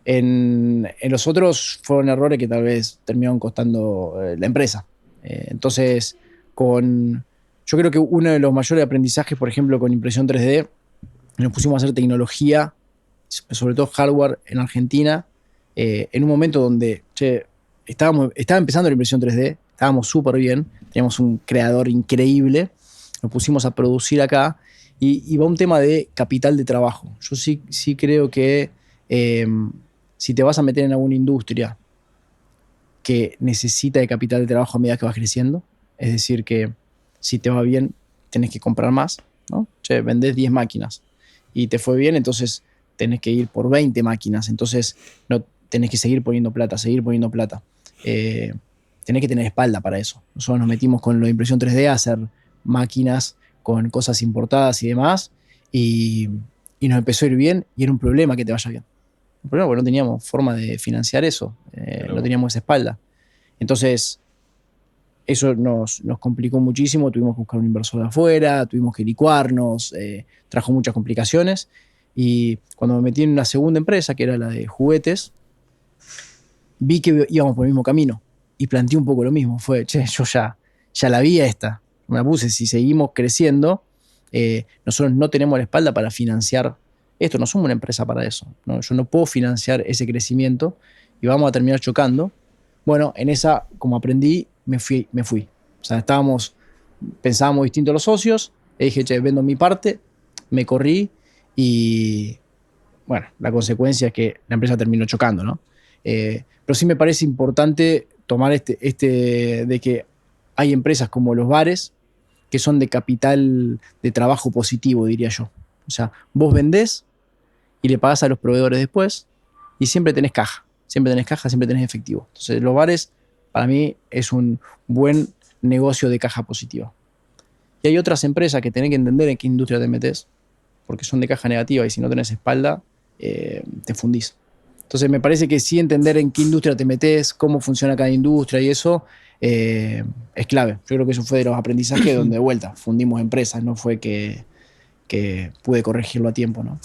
en los otros fueron errores que tal vez terminaron costando la empresa. Entonces, yo creo que uno de los mayores aprendizajes, por ejemplo, con impresión 3D, nos pusimos a hacer tecnología, sobre todo hardware en Argentina, en un momento donde estaba empezando la impresión 3D, estábamos súper bien, teníamos un creador increíble, nos pusimos a producir acá y va un tema de capital de trabajo. Yo sí creo que si te vas a meter en alguna industria que necesita de capital de trabajo a medida que vas creciendo, es decir, que si te va bien, tenés que comprar más, ¿no? Vendés 10 máquinas y te fue bien, entonces tenés que ir por 20 máquinas, entonces no tenés que seguir poniendo plata. Tenés que tener espalda para eso. Nosotros nos metimos con lo de impresión 3D a hacer máquinas con cosas importadas y demás, y nos empezó a ir bien, y era un problema que te vaya bien. Un problema porque no teníamos forma de financiar eso, no teníamos esa espalda. Entonces, eso nos complicó muchísimo, tuvimos que buscar un inversor de afuera, tuvimos que licuarnos, trajo muchas complicaciones. Y cuando me metí en una segunda empresa, que era la de juguetes, vi que íbamos por el mismo camino y planteé un poco lo mismo. Fue, yo ya la vi esta. Me la puse, si seguimos creciendo, nosotros no tenemos la espalda para financiar esto, no somos una empresa para eso, ¿no? Yo no puedo financiar ese crecimiento y vamos a terminar chocando. Bueno, en esa, como aprendí, me fui. O sea, pensábamos distintos los socios, le dije, vendo mi parte, me corrí y, bueno, la consecuencia es que la empresa terminó chocando, ¿no? Pero sí me parece importante tomar de que hay empresas como los bares que son de capital de trabajo positivo, diría yo. O sea, vos vendés y le pagás a los proveedores después y siempre tenés caja, siempre tenés efectivo. Entonces, los bares, para mí, es un buen negocio de caja positiva. Y hay otras empresas que tenés que entender en qué industria te metes, porque son de caja negativa y si no tenés espalda, te fundís. Entonces, me parece que sí entender en qué industria te metes, cómo funciona cada industria y eso es clave. Yo creo que eso fue de los aprendizajes donde, de vuelta, fundimos empresas, no fue que pude corregirlo a tiempo, ¿no?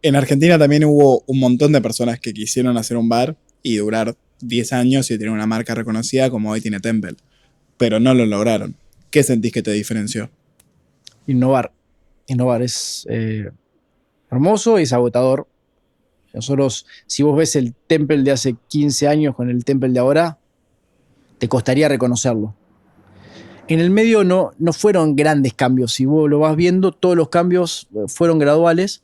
En Argentina también hubo un montón de personas que quisieron hacer un bar y durar 10 años y tener una marca reconocida como hoy tiene Temple, pero no lo lograron. ¿Qué sentís que te diferenció? Innovar es hermoso y es agotador. Nosotros, si vos ves el Temple de hace 15 años con el Temple de ahora, te costaría reconocerlo. En el medio no fueron grandes cambios. Si vos lo vas viendo, todos los cambios fueron graduales,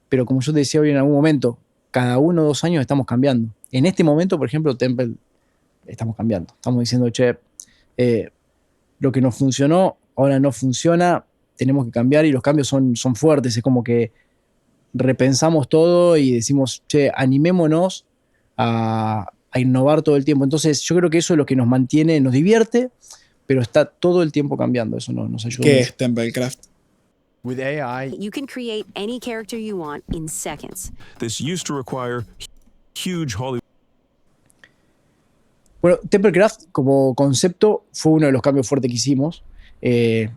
pero como yo te decía hoy en algún momento, cada 1 o 2 años estamos cambiando. En este momento, por ejemplo, Temple, estamos cambiando. Estamos diciendo, lo que nos funcionó, ahora no funciona, tenemos que cambiar y los cambios son fuertes. Es como que repensamos todo y decimos, animémonos a innovar todo el tiempo. Entonces, yo creo que eso es lo que nos mantiene, nos divierte, pero está todo el tiempo cambiando. Eso nos ayuda ¿Qué mucho. es Templecraft? With AI, You can create any character you want in seconds. This used to require huge Hollywood. Bueno, Templecraft como concepto fue uno de los cambios fuertes que hicimos.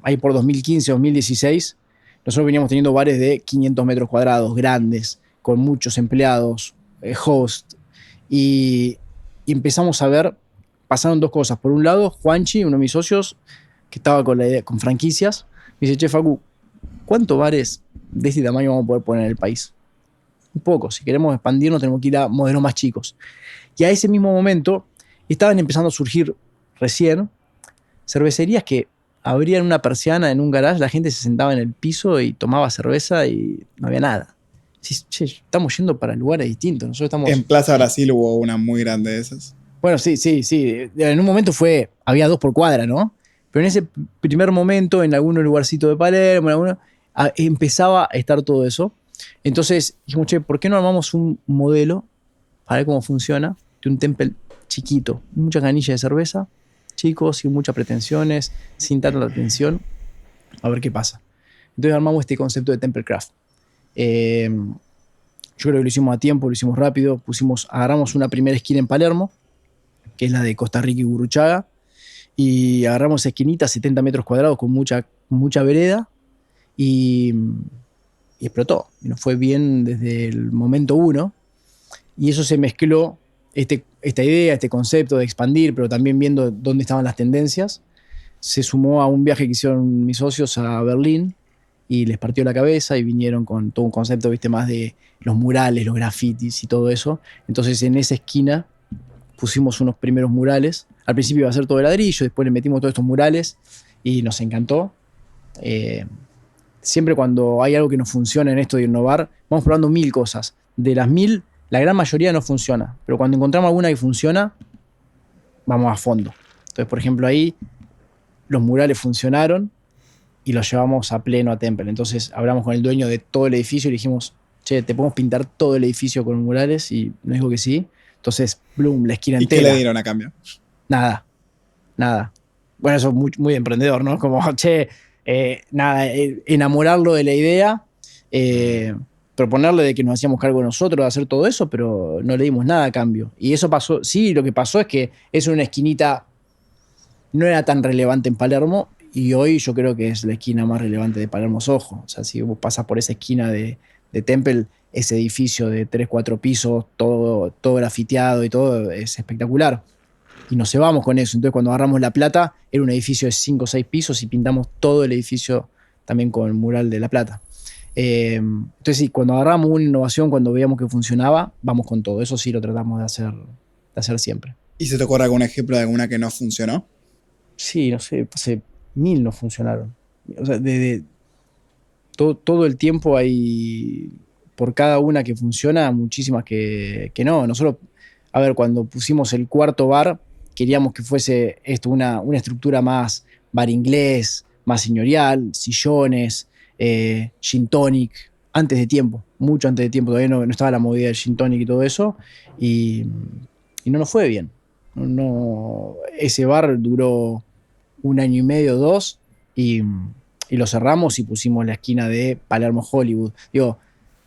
Ahí por 2015, 2016, nosotros veníamos teniendo bares de 500 metros cuadrados, grandes, con muchos empleados, host, y empezamos a ver, pasaron 2 cosas. Por un lado, Juanchi, uno de mis socios, que estaba con la idea, con franquicias, me dice, Facu, ¿cuántos bares de este tamaño vamos a poder poner en el país? Un poco. Si queremos expandirnos, tenemos que ir a modelos más chicos. Y a ese mismo momento estaban empezando a surgir recién cervecerías que abrían una persiana en un garage, la gente se sentaba en el piso y tomaba cerveza y no había nada. Estamos yendo para lugares distintos. Nosotros estamos... En Plaza Brasil hubo una muy grande de esas. Bueno, sí. En un momento había 2 por cuadra, ¿no? Pero en ese primer momento, en algunos lugarcitos de Palermo, empezaba a estar todo eso. Entonces dijimos, ¿por qué no armamos un modelo para ver cómo funciona de un Temple chiquito? Muchas canillas de cerveza, chicos, sin muchas pretensiones, sin tanta atención, a ver qué pasa. Entonces armamos este concepto de Templecraft. Yo creo que lo hicimos a tiempo, lo hicimos rápido, agarramos una primera esquina en Palermo, que es la de Costa Rica y Gurruchaga, y agarramos esa esquinita, 70 metros cuadrados, con mucha vereda, y explotó. Y nos fue bien desde el momento 1, y eso se mezcló, esta idea, este concepto de expandir, pero también viendo dónde estaban las tendencias, se sumó a un viaje que hicieron mis socios a Berlín, y les partió la cabeza y vinieron con todo un concepto, más de los murales, los grafitis y todo eso. Entonces en esa esquina pusimos unos primeros murales. Al principio iba a ser todo de ladrillo, después le metimos todos estos murales y nos encantó. Siempre cuando hay algo que no funciona en esto de innovar, vamos probando 1000 cosas. De las 1000, la gran mayoría no funciona, pero cuando encontramos alguna que funciona, vamos a fondo. Entonces, por ejemplo, ahí los murales funcionaron y los llevamos a pleno a Temple. Entonces hablamos con el dueño de todo el edificio y le dijimos, ¿te podemos pintar todo el edificio con murales? Y nos dijo que sí. Entonces, bloom, la esquina entera. ¿Y qué le dieron a cambio? Nada. Bueno, eso es muy, muy emprendedor, ¿no? Como, enamorarlo de la idea, proponerle de que nos hacíamos cargo nosotros de hacer todo eso, pero no le dimos nada a cambio. Y eso pasó, sí, lo que pasó es que es una esquinita no era tan relevante en Palermo y hoy yo creo que es la esquina más relevante de Palermo Soho. O sea, si vos pasás por esa esquina de Temple, ese edificio de 3, 4 pisos, todo grafiteado y todo, es espectacular. Y nos cebamos con eso. Entonces, cuando agarramos La Plata, era un edificio de 5 o 6 pisos y pintamos todo el edificio también con el mural de La Plata. Entonces, sí, cuando agarramos una innovación, cuando veíamos que funcionaba, vamos con todo. Eso sí lo tratamos de hacer siempre. ¿Y se te ocurre algún ejemplo de alguna que no funcionó? Sí, no sé, hace 1000 no funcionaron. O sea, todo el tiempo hay, por cada una que funciona, muchísimas que no. Nosotros, a ver, cuando pusimos el cuarto bar, queríamos que fuese esto una estructura más bar inglés, más señorial, sillones, gin tonic, antes de tiempo, mucho antes de tiempo. Todavía no estaba la movida del gin tonic y todo eso, y no nos fue bien. Ese bar duró 1 año y medio, 2, y lo cerramos y pusimos la esquina de Palermo Hollywood. Digo,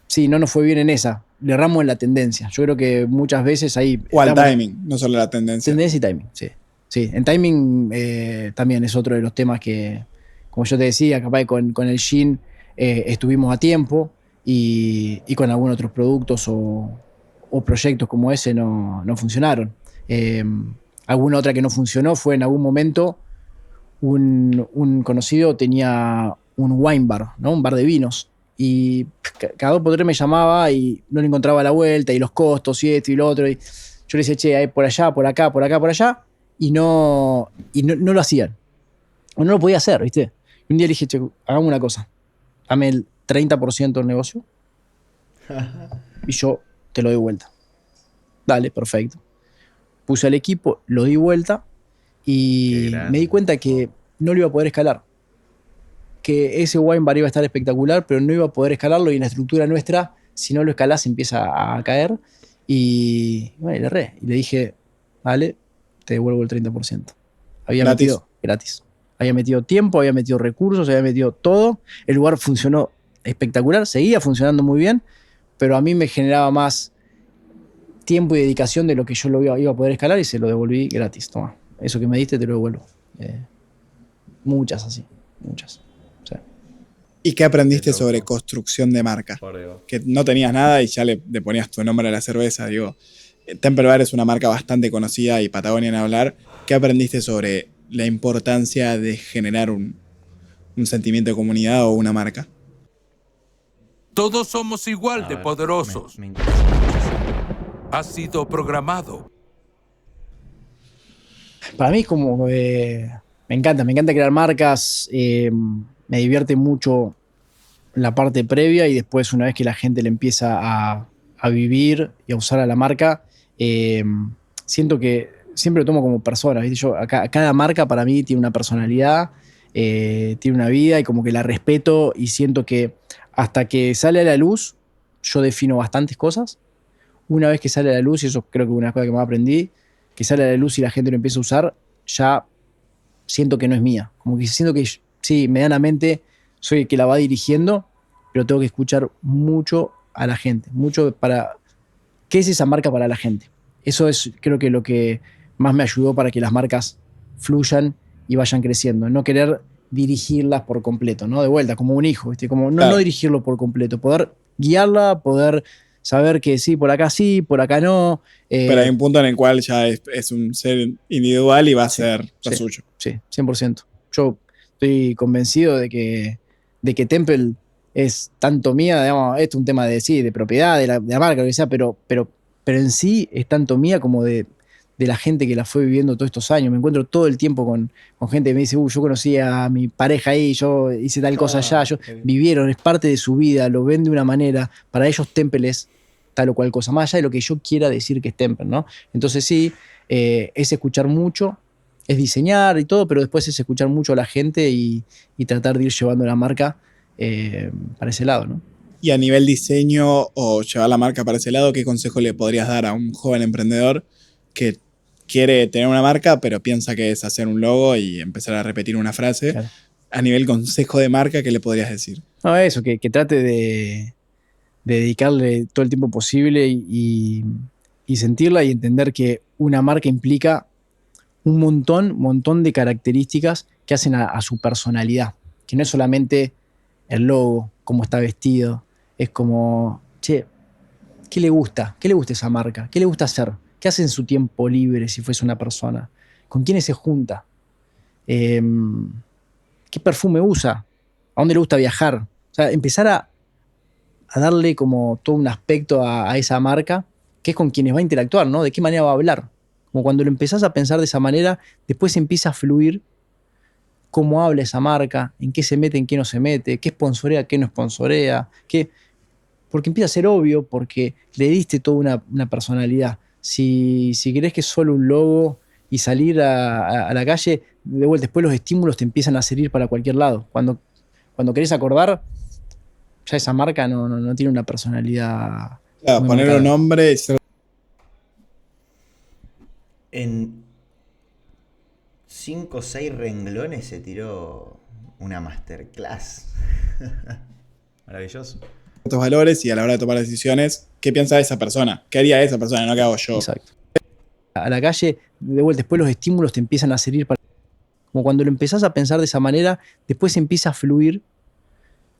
sí, no nos fue bien en esa. Le erramos en la tendencia. Yo creo que muchas veces ahí... O al timing, no solo la tendencia. Tendencia y timing, sí. Sí, en timing también es otro de los temas que, como yo te decía, capaz con el gin estuvimos a tiempo y con algunos otros productos o proyectos como ese no funcionaron. Alguna otra que no funcionó fue en algún momento un conocido tenía un wine bar, ¿no? Un bar de vinos. Y cada 2 por 3 me llamaba y no le encontraba la vuelta y los costos y esto y lo otro. Y yo le decía, che, hay por allá, por acá, por acá, por allá. Y no lo hacían. O no lo podía hacer, ¿viste? Y un día le dije, che, hagamos una cosa. Dame el 30% del negocio y yo te lo doy vuelta. Dale, perfecto. Puse al equipo, lo di vuelta y me di cuenta que no lo iba a poder escalar. Que ese wine bar iba a estar espectacular, pero no iba a poder escalarlo y en la estructura nuestra, si no lo escalás, empieza a caer. Y bueno, le erré. Y le dije, vale, te devuelvo el 30%. Había ¿Gratis? metido gratis. Había metido tiempo, había metido recursos, había metido todo. El lugar funcionó espectacular, seguía funcionando muy bien, pero a mí me generaba más tiempo y dedicación de lo que yo lo iba a poder escalar y se lo devolví gratis. Toma, eso que me diste te lo devuelvo. Muchas así, muchas. ¿Y qué aprendiste sobre construcción de marca? Que no tenías nada y ya le ponías tu nombre a la cerveza. Digo, Temple Bar es una marca bastante conocida y Patagonia en hablar. ¿Qué aprendiste sobre la importancia de generar un sentimiento de comunidad o una marca? Todos somos igual de poderosos. Ha sido programado. Para mí es como... me encanta crear marcas. Me divierte mucho la parte previa y después una vez que la gente le empieza a vivir y a usar a la marca, siento que siempre lo tomo como persona, ¿viste? Cada marca para mí tiene una personalidad, tiene una vida y como que la respeto y siento que hasta que sale a la luz yo defino bastantes cosas. Una vez que sale a la luz, y eso creo que es una cosa que más aprendí, que sale a la luz y la gente lo empieza a usar, ya siento que no es mía. Como que siento que sí, medianamente soy el que la va dirigiendo, pero tengo que escuchar mucho a la gente, mucho para... ¿Qué es esa marca para la gente? Eso es, creo que lo que más me ayudó para que las marcas fluyan y vayan creciendo. No querer dirigirlas por completo, ¿no? De vuelta, como un hijo, ¿viste? Como no dirigirlo por completo, poder guiarla, poder saber que sí, por acá no. Pero hay un punto en el cual ya es un ser individual y va a ser lo suyo. Sí, 100%. Yo estoy convencido de que Temple es tanto mía, digamos, esto es un tema de propiedad, de la marca, lo que sea, pero en sí es tanto mía como de la gente que la fue viviendo todos estos años. Me encuentro todo el tiempo con gente que me dice, yo conocí a mi pareja ahí, yo hice tal cosa allá, vivieron, es parte de su vida, lo ven de una manera, para ellos Temple es tal o cual cosa, más allá de lo que yo quiera decir que es Temple, ¿no? Entonces sí, es escuchar mucho, es diseñar y todo, pero después es escuchar mucho a la gente y tratar de ir llevando la marca para ese lado, ¿no? Y a nivel diseño o llevar la marca para ese lado, ¿qué consejo le podrías dar a un joven emprendedor que quiere tener una marca, pero piensa que es hacer un logo y empezar a repetir una frase? Claro. A nivel consejo de marca, ¿qué le podrías decir? No, eso, que trate de dedicarle todo el tiempo posible y sentirla y entender que una marca implica un montón de características que hacen a su personalidad. Que no es solamente el logo, cómo está vestido, es como, che, ¿qué le gusta? ¿Qué le gusta esa marca? ¿Qué le gusta hacer? ¿Qué hace en su tiempo libre si fuese una persona? ¿Con quiénes se junta? ¿Qué perfume usa? ¿A dónde le gusta viajar? O sea, empezar a darle como todo un aspecto a esa marca, que es con quienes va a interactuar, ¿no? ¿De qué manera va a hablar? Como cuando lo empezás a pensar de esa manera, después empieza a fluir cómo habla esa marca, en qué se mete, en qué no se mete, qué sponsorea, qué no sponsorea, porque empieza a ser obvio, porque le diste toda una personalidad. Si querés que es solo un logo y salir a la calle, de vuelta, después los estímulos te empiezan a servir para cualquier lado. Cuando querés acordar, ya esa marca no tiene una personalidad. Claro, poner un nombre. En 5 o 6 renglones se tiró una masterclass. Maravilloso. Estos valores y a la hora de tomar decisiones, ¿qué piensa esa persona? ¿Qué haría esa persona? No qué hago yo. Exacto. A la calle, de vuelta, después los estímulos te empiezan a servir para. Como cuando lo empezás a pensar de esa manera, después empieza a fluir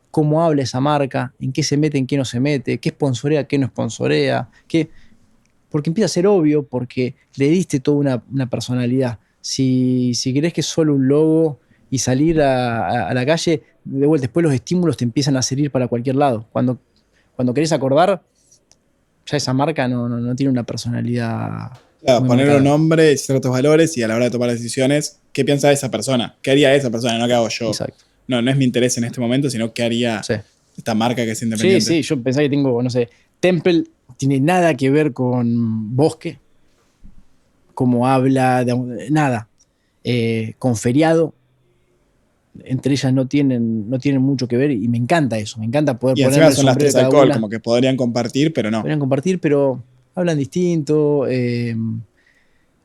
cómo habla esa marca, en qué se mete, en qué no se mete, qué sponsorea, qué no sponsorea, porque empieza a ser obvio, porque le diste toda una personalidad. Si querés que es solo un logo y salir a la calle, de vuelta, después los estímulos te empiezan a servir para cualquier lado. Cuando querés acordar, ya esa marca no tiene una personalidad. Claro, poner un nombre, ciertos valores y a la hora de tomar decisiones, ¿qué piensa esa persona? ¿Qué haría esa persona? No qué hago yo. Exacto. No es mi interés en este momento, sino qué haría esta marca que es independiente. Sí, yo pensaba que tengo, no sé, Temple tiene nada que ver con Bosque, cómo habla, nada. Con Feriado, entre ellas no tienen mucho que ver y me encanta eso, me encanta poder poner. Y encima son las 3 alcohol, como que podrían compartir, pero no. Podrían compartir, pero hablan distinto,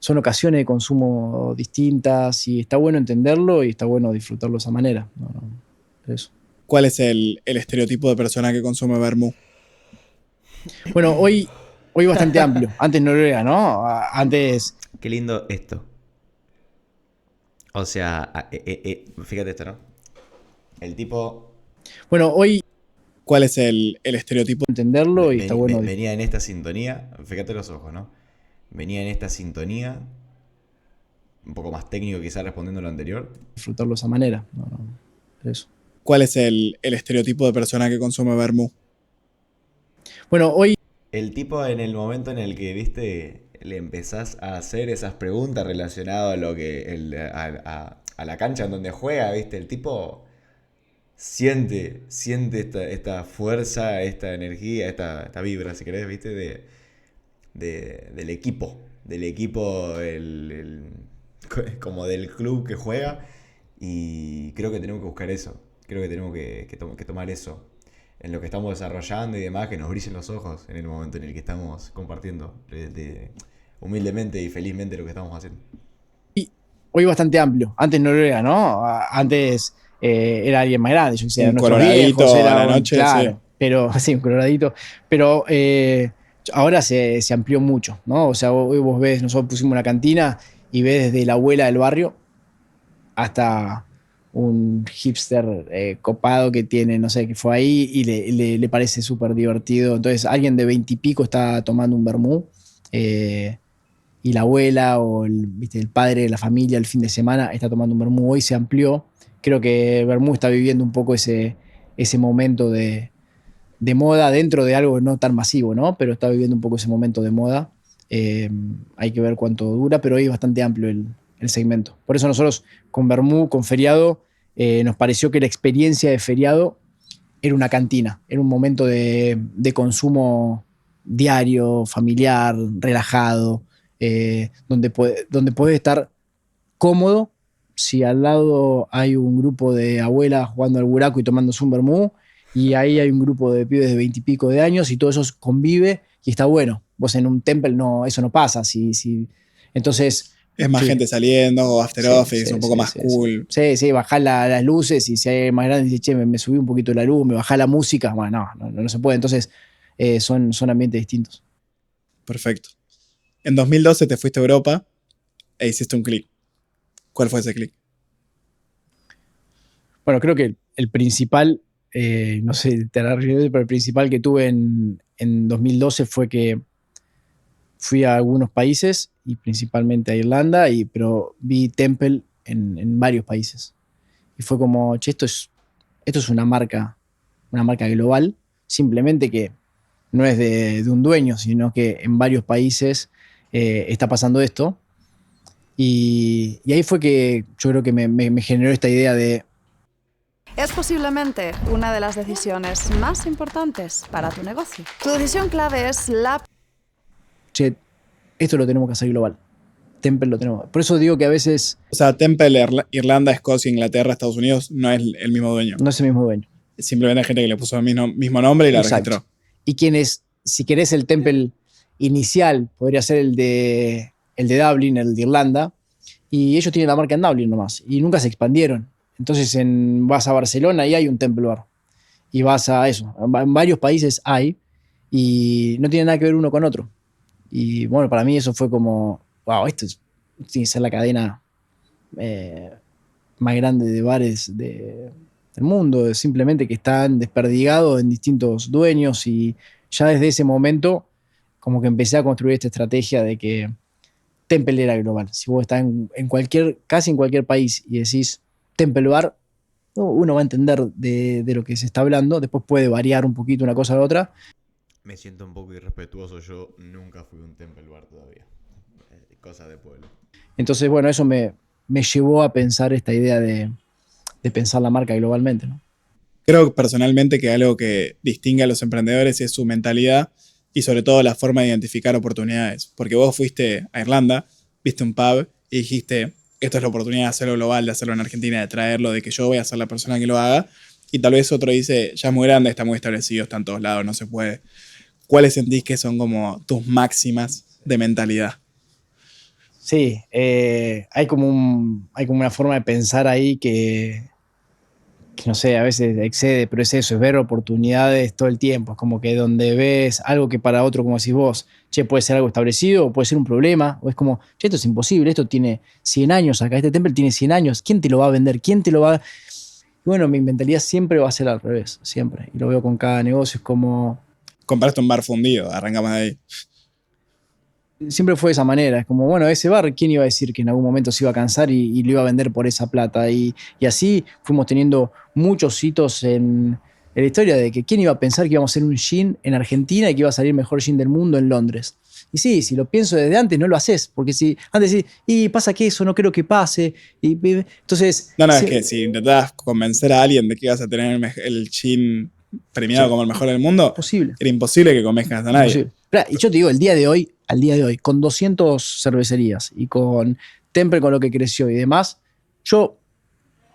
son ocasiones de consumo distintas y está bueno entenderlo y está bueno disfrutarlo de esa manera. Eso. ¿Cuál es el estereotipo de persona que consume vermú? Bueno, hoy bastante amplio. Antes no lo era, ¿no? Antes... Qué lindo esto. O sea, fíjate esto, ¿no? El tipo... Bueno, hoy... ¿Cuál es el estereotipo? Entenderlo y está bueno. Venía en esta sintonía, fíjate los ojos, ¿no? Venía en esta sintonía, un poco más técnico quizás respondiendo a lo anterior. Disfrutarlo de esa manera. Eso. ¿Cuál es el estereotipo de persona que consume vermú? Bueno, hoy... El tipo en el momento en el que, viste, le empezás a hacer esas preguntas relacionadas a lo que a la cancha en donde juega, viste, el tipo siente esta fuerza, esta energía, esta vibra, si querés, viste, del equipo, como del club que juega, y creo que tenemos que buscar eso, creo que tenemos que tomar eso en lo que estamos desarrollando y demás, que nos brillen los ojos en el momento en el que estamos compartiendo humildemente y felizmente lo que estamos haciendo. Y hoy bastante amplio, antes no lo era, ¿no? Antes era alguien más grande, yo sé, un coloradito a la noche, claro, sí. Pero sí, un coloradito, pero ahora se amplió mucho, ¿no? O sea, hoy vos ves, nosotros pusimos una cantina y ves desde la abuela del barrio hasta un hipster copado que tiene, no sé, que fue ahí y le parece súper divertido. Entonces alguien de 20 y pico está tomando un vermú y la abuela o el padre de la familia el fin de semana está tomando un vermú. Hoy se amplió. Creo que vermú está viviendo un poco ese momento de moda dentro de algo no tan masivo, ¿no? Pero está viviendo un poco ese momento de moda. Hay que ver cuánto dura, pero hoy es bastante amplio el segmento. Por eso nosotros con vermú, con Feriado, nos pareció que la experiencia de Feriado era una cantina, era un momento de consumo diario, familiar, relajado, donde podés estar cómodo si al lado hay un grupo de abuelas jugando al buraco y tomándose un vermú, y ahí hay un grupo de pibes de 20 y pico de años y todo eso convive y está bueno. Vos en un temple eso no pasa. Entonces... Es más gente saliendo, o after office, un poco más cool. Sí, bajá las luces y si hay más grande dice, che, me subí un poquito la luz, me bajá la música. Bueno, no se puede. Entonces son ambientes distintos. Perfecto. En 2012 te fuiste a Europa e hiciste un clic. ¿Cuál fue ese clic? Bueno, creo que el principal, no sé, te hará reír, pero el principal que tuve en 2012 fue que fui a algunos países y principalmente a Irlanda, pero vi Temple en varios países. Y fue como, che, esto es una marca global, simplemente que no es de un dueño, sino que en varios países está pasando esto. Y ahí fue que yo creo que me generó esta idea de... Es posiblemente una de las decisiones más importantes para tu negocio. Tu decisión clave es Che, esto lo tenemos que hacer global. Temple lo tenemos. Por eso digo que a veces... O sea, Temple, Irlanda, Escocia, Inglaterra, Estados Unidos, no es el mismo dueño. No es el mismo dueño. Simplemente hay gente que le puso el mismo nombre y la registró. Y si querés el Temple inicial, podría ser el de Dublin, el de Irlanda, y ellos tienen la marca en Dublin nomás, y nunca se expandieron. Entonces vas a Barcelona y hay un Temple Bar. Y vas a eso. En varios países hay, y no tiene nada que ver uno con otro. Y bueno, para mí eso fue como, wow, esto tiene que ser la cadena más grande de bares del mundo, simplemente que están desperdigados en distintos dueños, y ya desde ese momento como que empecé a construir esta estrategia de que Temple era global. Si vos estás casi en cualquier país y decís Temple Bar, uno va a entender de lo que se está hablando. Después puede variar un poquito una cosa a la otra. Me siento un poco irrespetuoso, yo nunca fui a un Temple Bar todavía. Cosas de pueblo. Entonces, bueno, eso me llevó a pensar esta idea de pensar la marca globalmente, ¿no? Creo personalmente que algo que distingue a los emprendedores es su mentalidad y sobre todo la forma de identificar oportunidades. Porque vos fuiste a Irlanda, viste un pub y dijiste, esto es la oportunidad de hacerlo global, de hacerlo en Argentina, de traerlo, de que yo voy a ser la persona que lo haga. Y tal vez otro dice, ya es muy grande, está muy establecido, está en todos lados, no se puede. ¿Cuáles sentís que son como tus máximas de mentalidad? Sí, hay como una forma de pensar ahí que no sé, a veces excede, pero es eso, es ver oportunidades todo el tiempo. Es como que donde ves algo que para otro, como decís vos, che, puede ser algo establecido o puede ser un problema, o es como, che, esto es imposible, esto tiene 100 años acá, este Temple tiene 100 años, ¿quién te lo va a vender? ¿Quién te lo va a...? Y bueno, mi mentalidad siempre va a ser al revés, siempre. Y lo veo con cada negocio, es como... Compraste un bar fundido, arrancamos de ahí. Siempre fue de esa manera, es como, bueno, ese bar, ¿quién iba a decir que en algún momento se iba a cansar y lo iba a vender por esa plata? Y así fuimos teniendo muchos hitos en la historia de que quién iba a pensar que íbamos a hacer un gin en Argentina y que iba a salir el mejor gin del mundo en Londres. Y sí, si lo pienso desde antes, no lo haces, porque si antes decís, y pasa que eso no creo que pase, y entonces... No, es que si intentabas convencer a alguien de que ibas a tener el gin premiado como el mejor del mundo, era imposible que convenzcas a nadie. Y yo te digo, al día de hoy, con 200 cervecerías y con Temple, con lo que creció y demás, yo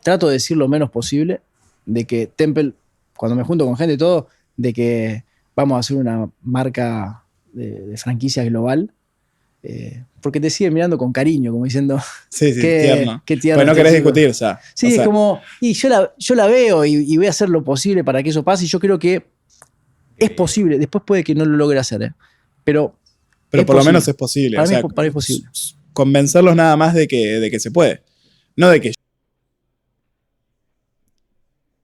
trato de decir lo menos posible de que Temple, cuando me junto con gente y todo, de que vamos a hacer una marca de franquicia global, porque te siguen mirando con cariño, como diciendo... Sí, tierno. Qué tierno. Pues no querés discutir, o sea. Sí, es como... Y yo la veo y voy a hacer lo posible para que eso pase, y yo creo que es posible. Después puede que no lo logre hacer, Pero por lo menos es posible. Para mí es posible. Convencerlos nada más de que se puede. No de que...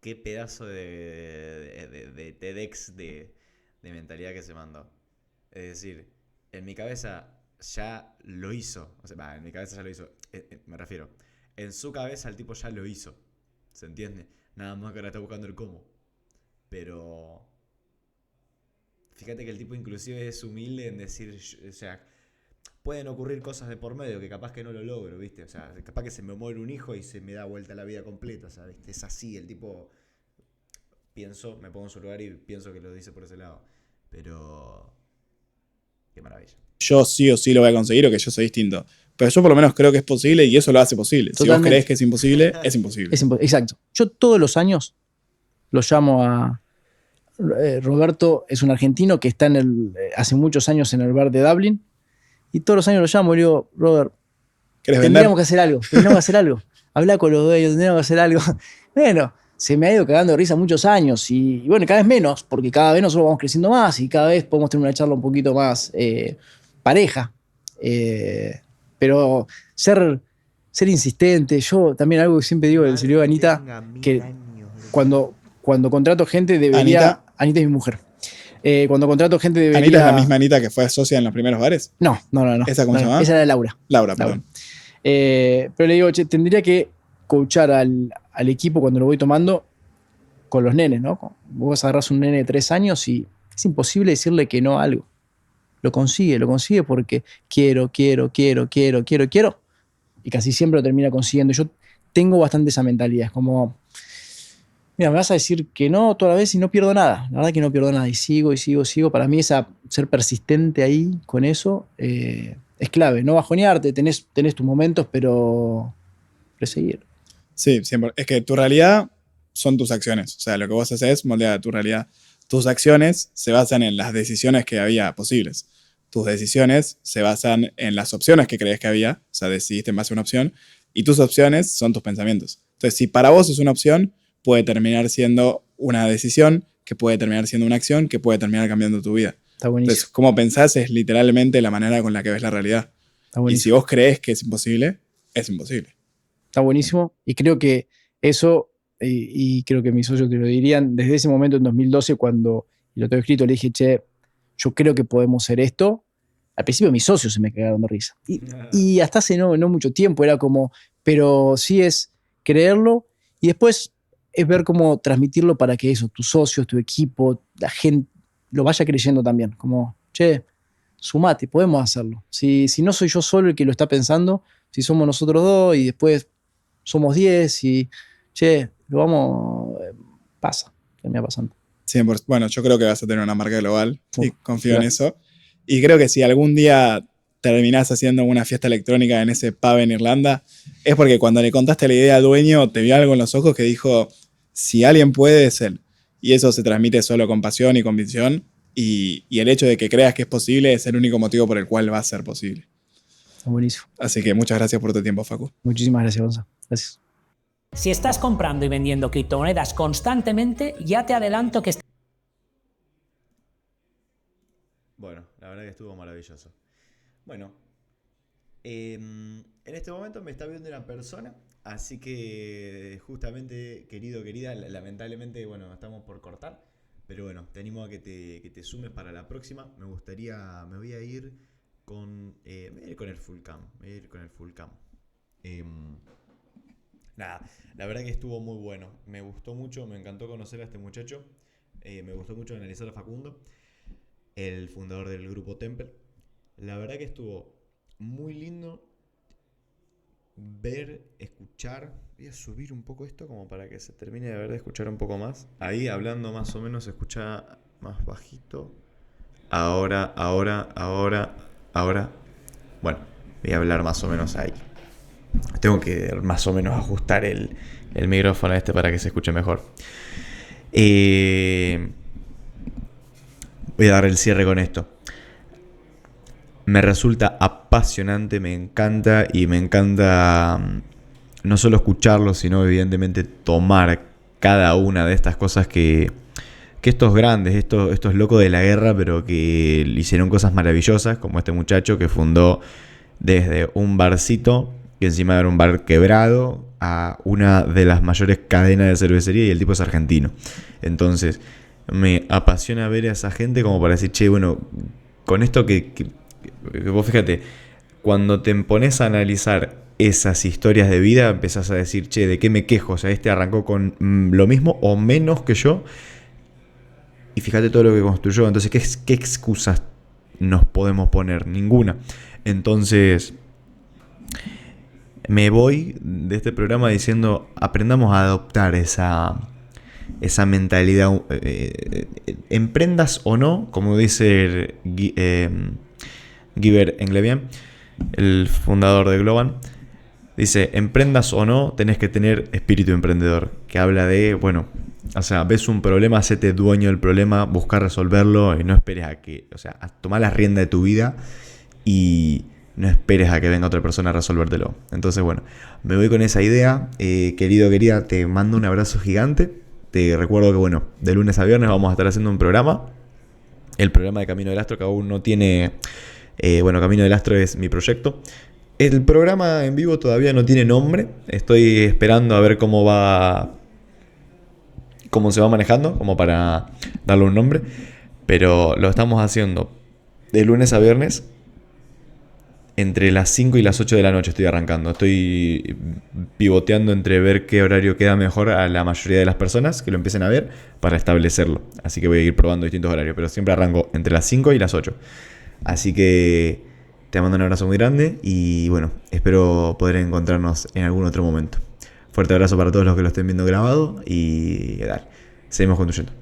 Qué pedazo de TEDx de mentalidad que se mandó. Es decir, en mi cabeza ya lo hizo. O sea, en mi cabeza ya lo hizo. Me refiero. En su cabeza el tipo ya lo hizo. ¿Se entiende? Nada más que ahora está buscando el cómo. Pero... Fíjate que el tipo inclusive es humilde en decir, o sea, pueden ocurrir cosas de por medio que capaz que no lo logro, ¿viste? O sea, capaz que se me muere un hijo y se me da vuelta la vida completa, o sea, ¿viste? Es así, el tipo, me pongo en su lugar y pienso que lo dice por ese lado. Pero, qué maravilla. Yo sí o sí lo voy a conseguir o que yo soy distinto. Pero yo por lo menos creo que es posible y eso lo hace posible. Totalmente. Si vos creés que es imposible, es imposible. Exacto. Yo todos los años lo llamo a... Roberto es un argentino que está hace muchos años en el bar de Dublin, y todos los años lo llamo y le digo, Robert, tendríamos que hacer algo. Habla con los dueños, tendríamos que hacer algo. Bueno, se me ha ido cagando de risa muchos años y bueno, cada vez menos, porque cada vez nosotros vamos creciendo más y cada vez podemos tener una charla un poquito más pareja. Pero ser insistente, yo también algo que siempre digo, se lo digo a Anita, que cuando contrato gente debería... Anita es mi mujer. Cuando contrato gente debería... ¿Anita es la misma Anita que fue socia en los primeros bares? No. ¿Esa cómo se llama? Esa era Laura. Laura, perdón. Pero le digo, tendría que coachar al equipo cuando lo voy tomando con los nenes, ¿no? Vos agarrás un nene de 3 años y es imposible decirle que no a algo. Lo consigue porque quiero. Y casi siempre lo termina consiguiendo. Yo tengo bastante esa mentalidad. Es como, mira, me vas a decir que no toda la vez y no pierdo nada. La verdad que no pierdo nada. Y sigo. Para mí ser persistente ahí con eso es clave. No bajonearte, tenés tus momentos, pero seguir. Sí, siempre. Es que tu realidad son tus acciones. O sea, lo que vos haces moldea tu realidad. Tus acciones se basan en las decisiones que había posibles. Tus decisiones se basan en las opciones que crees que había. O sea, decidiste en base a una opción. Y tus opciones son tus pensamientos. Entonces, si para vos es una opción, puede terminar siendo una decisión, que puede terminar siendo una acción, que puede terminar cambiando tu vida. Está buenísimo. Entonces, cómo pensás es literalmente la manera con la que ves la realidad. Está buenísimo. Y si vos crees que es imposible, es imposible. Está buenísimo. Y creo que eso, y creo que mis socios te lo dirían, desde ese momento en 2012, cuando lo tengo escrito, le dije, che, yo creo que podemos hacer esto. Al principio mis socios se me cagaron de risa. Y hasta hace no mucho tiempo era como, pero sí es creerlo y después es ver cómo transmitirlo para que eso, tus socios, tu equipo, la gente lo vaya creyendo también. Como, che, sumate, podemos hacerlo. Si no soy yo solo el que lo está pensando, si somos nosotros 2 y después somos 10 y, che, lo vamos, pasa, termina pasando. 100%. Bueno, yo creo que vas a tener una marca global y confío en eso. Y creo que si algún día terminás haciendo una fiesta electrónica en ese pub en Irlanda, es porque cuando le contaste la idea al dueño, te vio algo en los ojos que dijo, si alguien puede, es él. Y eso se transmite solo con pasión y convicción. Y el hecho de que creas que es posible es el único motivo por el cual va a ser posible. Buenísimo. Así que muchas gracias por tu tiempo, Facu. Muchísimas gracias, Gonzalo. Gracias. Si estás comprando y vendiendo criptomonedas constantemente, ya te adelanto que... Bueno, la verdad que estuvo maravilloso. Bueno, en este momento me está viendo una persona, así que justamente, querida, lamentablemente, bueno, estamos por cortar, pero bueno, te animo a que te sumes para la próxima. Me voy a ir con el full cam, nada, la verdad que estuvo muy bueno, me gustó mucho, me encantó conocer a este muchacho, me gustó mucho analizar a Facundo, el fundador del grupo Temple. La verdad que estuvo muy lindo ver, escuchar. Voy a subir un poco esto como para que se termine de ver, de escuchar un poco más. Ahí hablando más o menos se escucha más bajito. Ahora. Bueno, voy a hablar más o menos ahí. Tengo que más o menos ajustar el micrófono para que se escuche mejor. Voy a dar el cierre con esto. Me resulta apasionante, me encanta no solo escucharlo, sino evidentemente tomar cada una de estas cosas que estos grandes, estos locos de la guerra, pero que hicieron cosas maravillosas, como este muchacho que fundó desde un barcito, que encima era un bar quebrado, a una de las mayores cadenas de cervecería, y el tipo es argentino. Entonces, me apasiona ver a esa gente como para decir, che, bueno, con esto que vos fíjate, cuando te pones a analizar esas historias de vida, empezás a decir, che, ¿de qué me quejo? O sea, este arrancó con lo mismo o menos que yo, y fíjate todo lo que construyó. Entonces, ¿qué excusas nos podemos poner? Ninguna. Entonces, me voy de este programa diciendo, aprendamos a adoptar esa mentalidad, emprendas o no, como dice Guiber Englevian, el fundador de Globan, dice, emprendas o no, tenés que tener espíritu emprendedor, que habla de, bueno, o sea, ves un problema, hacete dueño del problema, buscar resolverlo y no esperes a tomar la rienda de tu vida y no esperes a que venga otra persona a resolvértelo. Entonces, bueno, me voy con esa idea. Querida, te mando un abrazo gigante. Te recuerdo que, bueno, de lunes a viernes vamos a estar haciendo un programa. El programa de Camino del Astro, que aún no tiene... Camino del Astro es mi proyecto. El programa en vivo todavía no tiene nombre. Estoy esperando a ver cómo se va manejando, como para darle un nombre. Pero lo estamos haciendo de lunes a viernes. Entre las 5 y las 8 de la noche estoy arrancando. Estoy pivoteando entre ver qué horario queda mejor a la mayoría de las personas que lo empiecen a ver para establecerlo. Así que voy a ir probando distintos horarios. Pero siempre arranco entre las 5 y las 8. Así que te mando un abrazo muy grande. Y bueno, espero poder encontrarnos en algún otro momento. Fuerte abrazo para todos los que lo estén viendo grabado. Y dale, seguimos construyendo.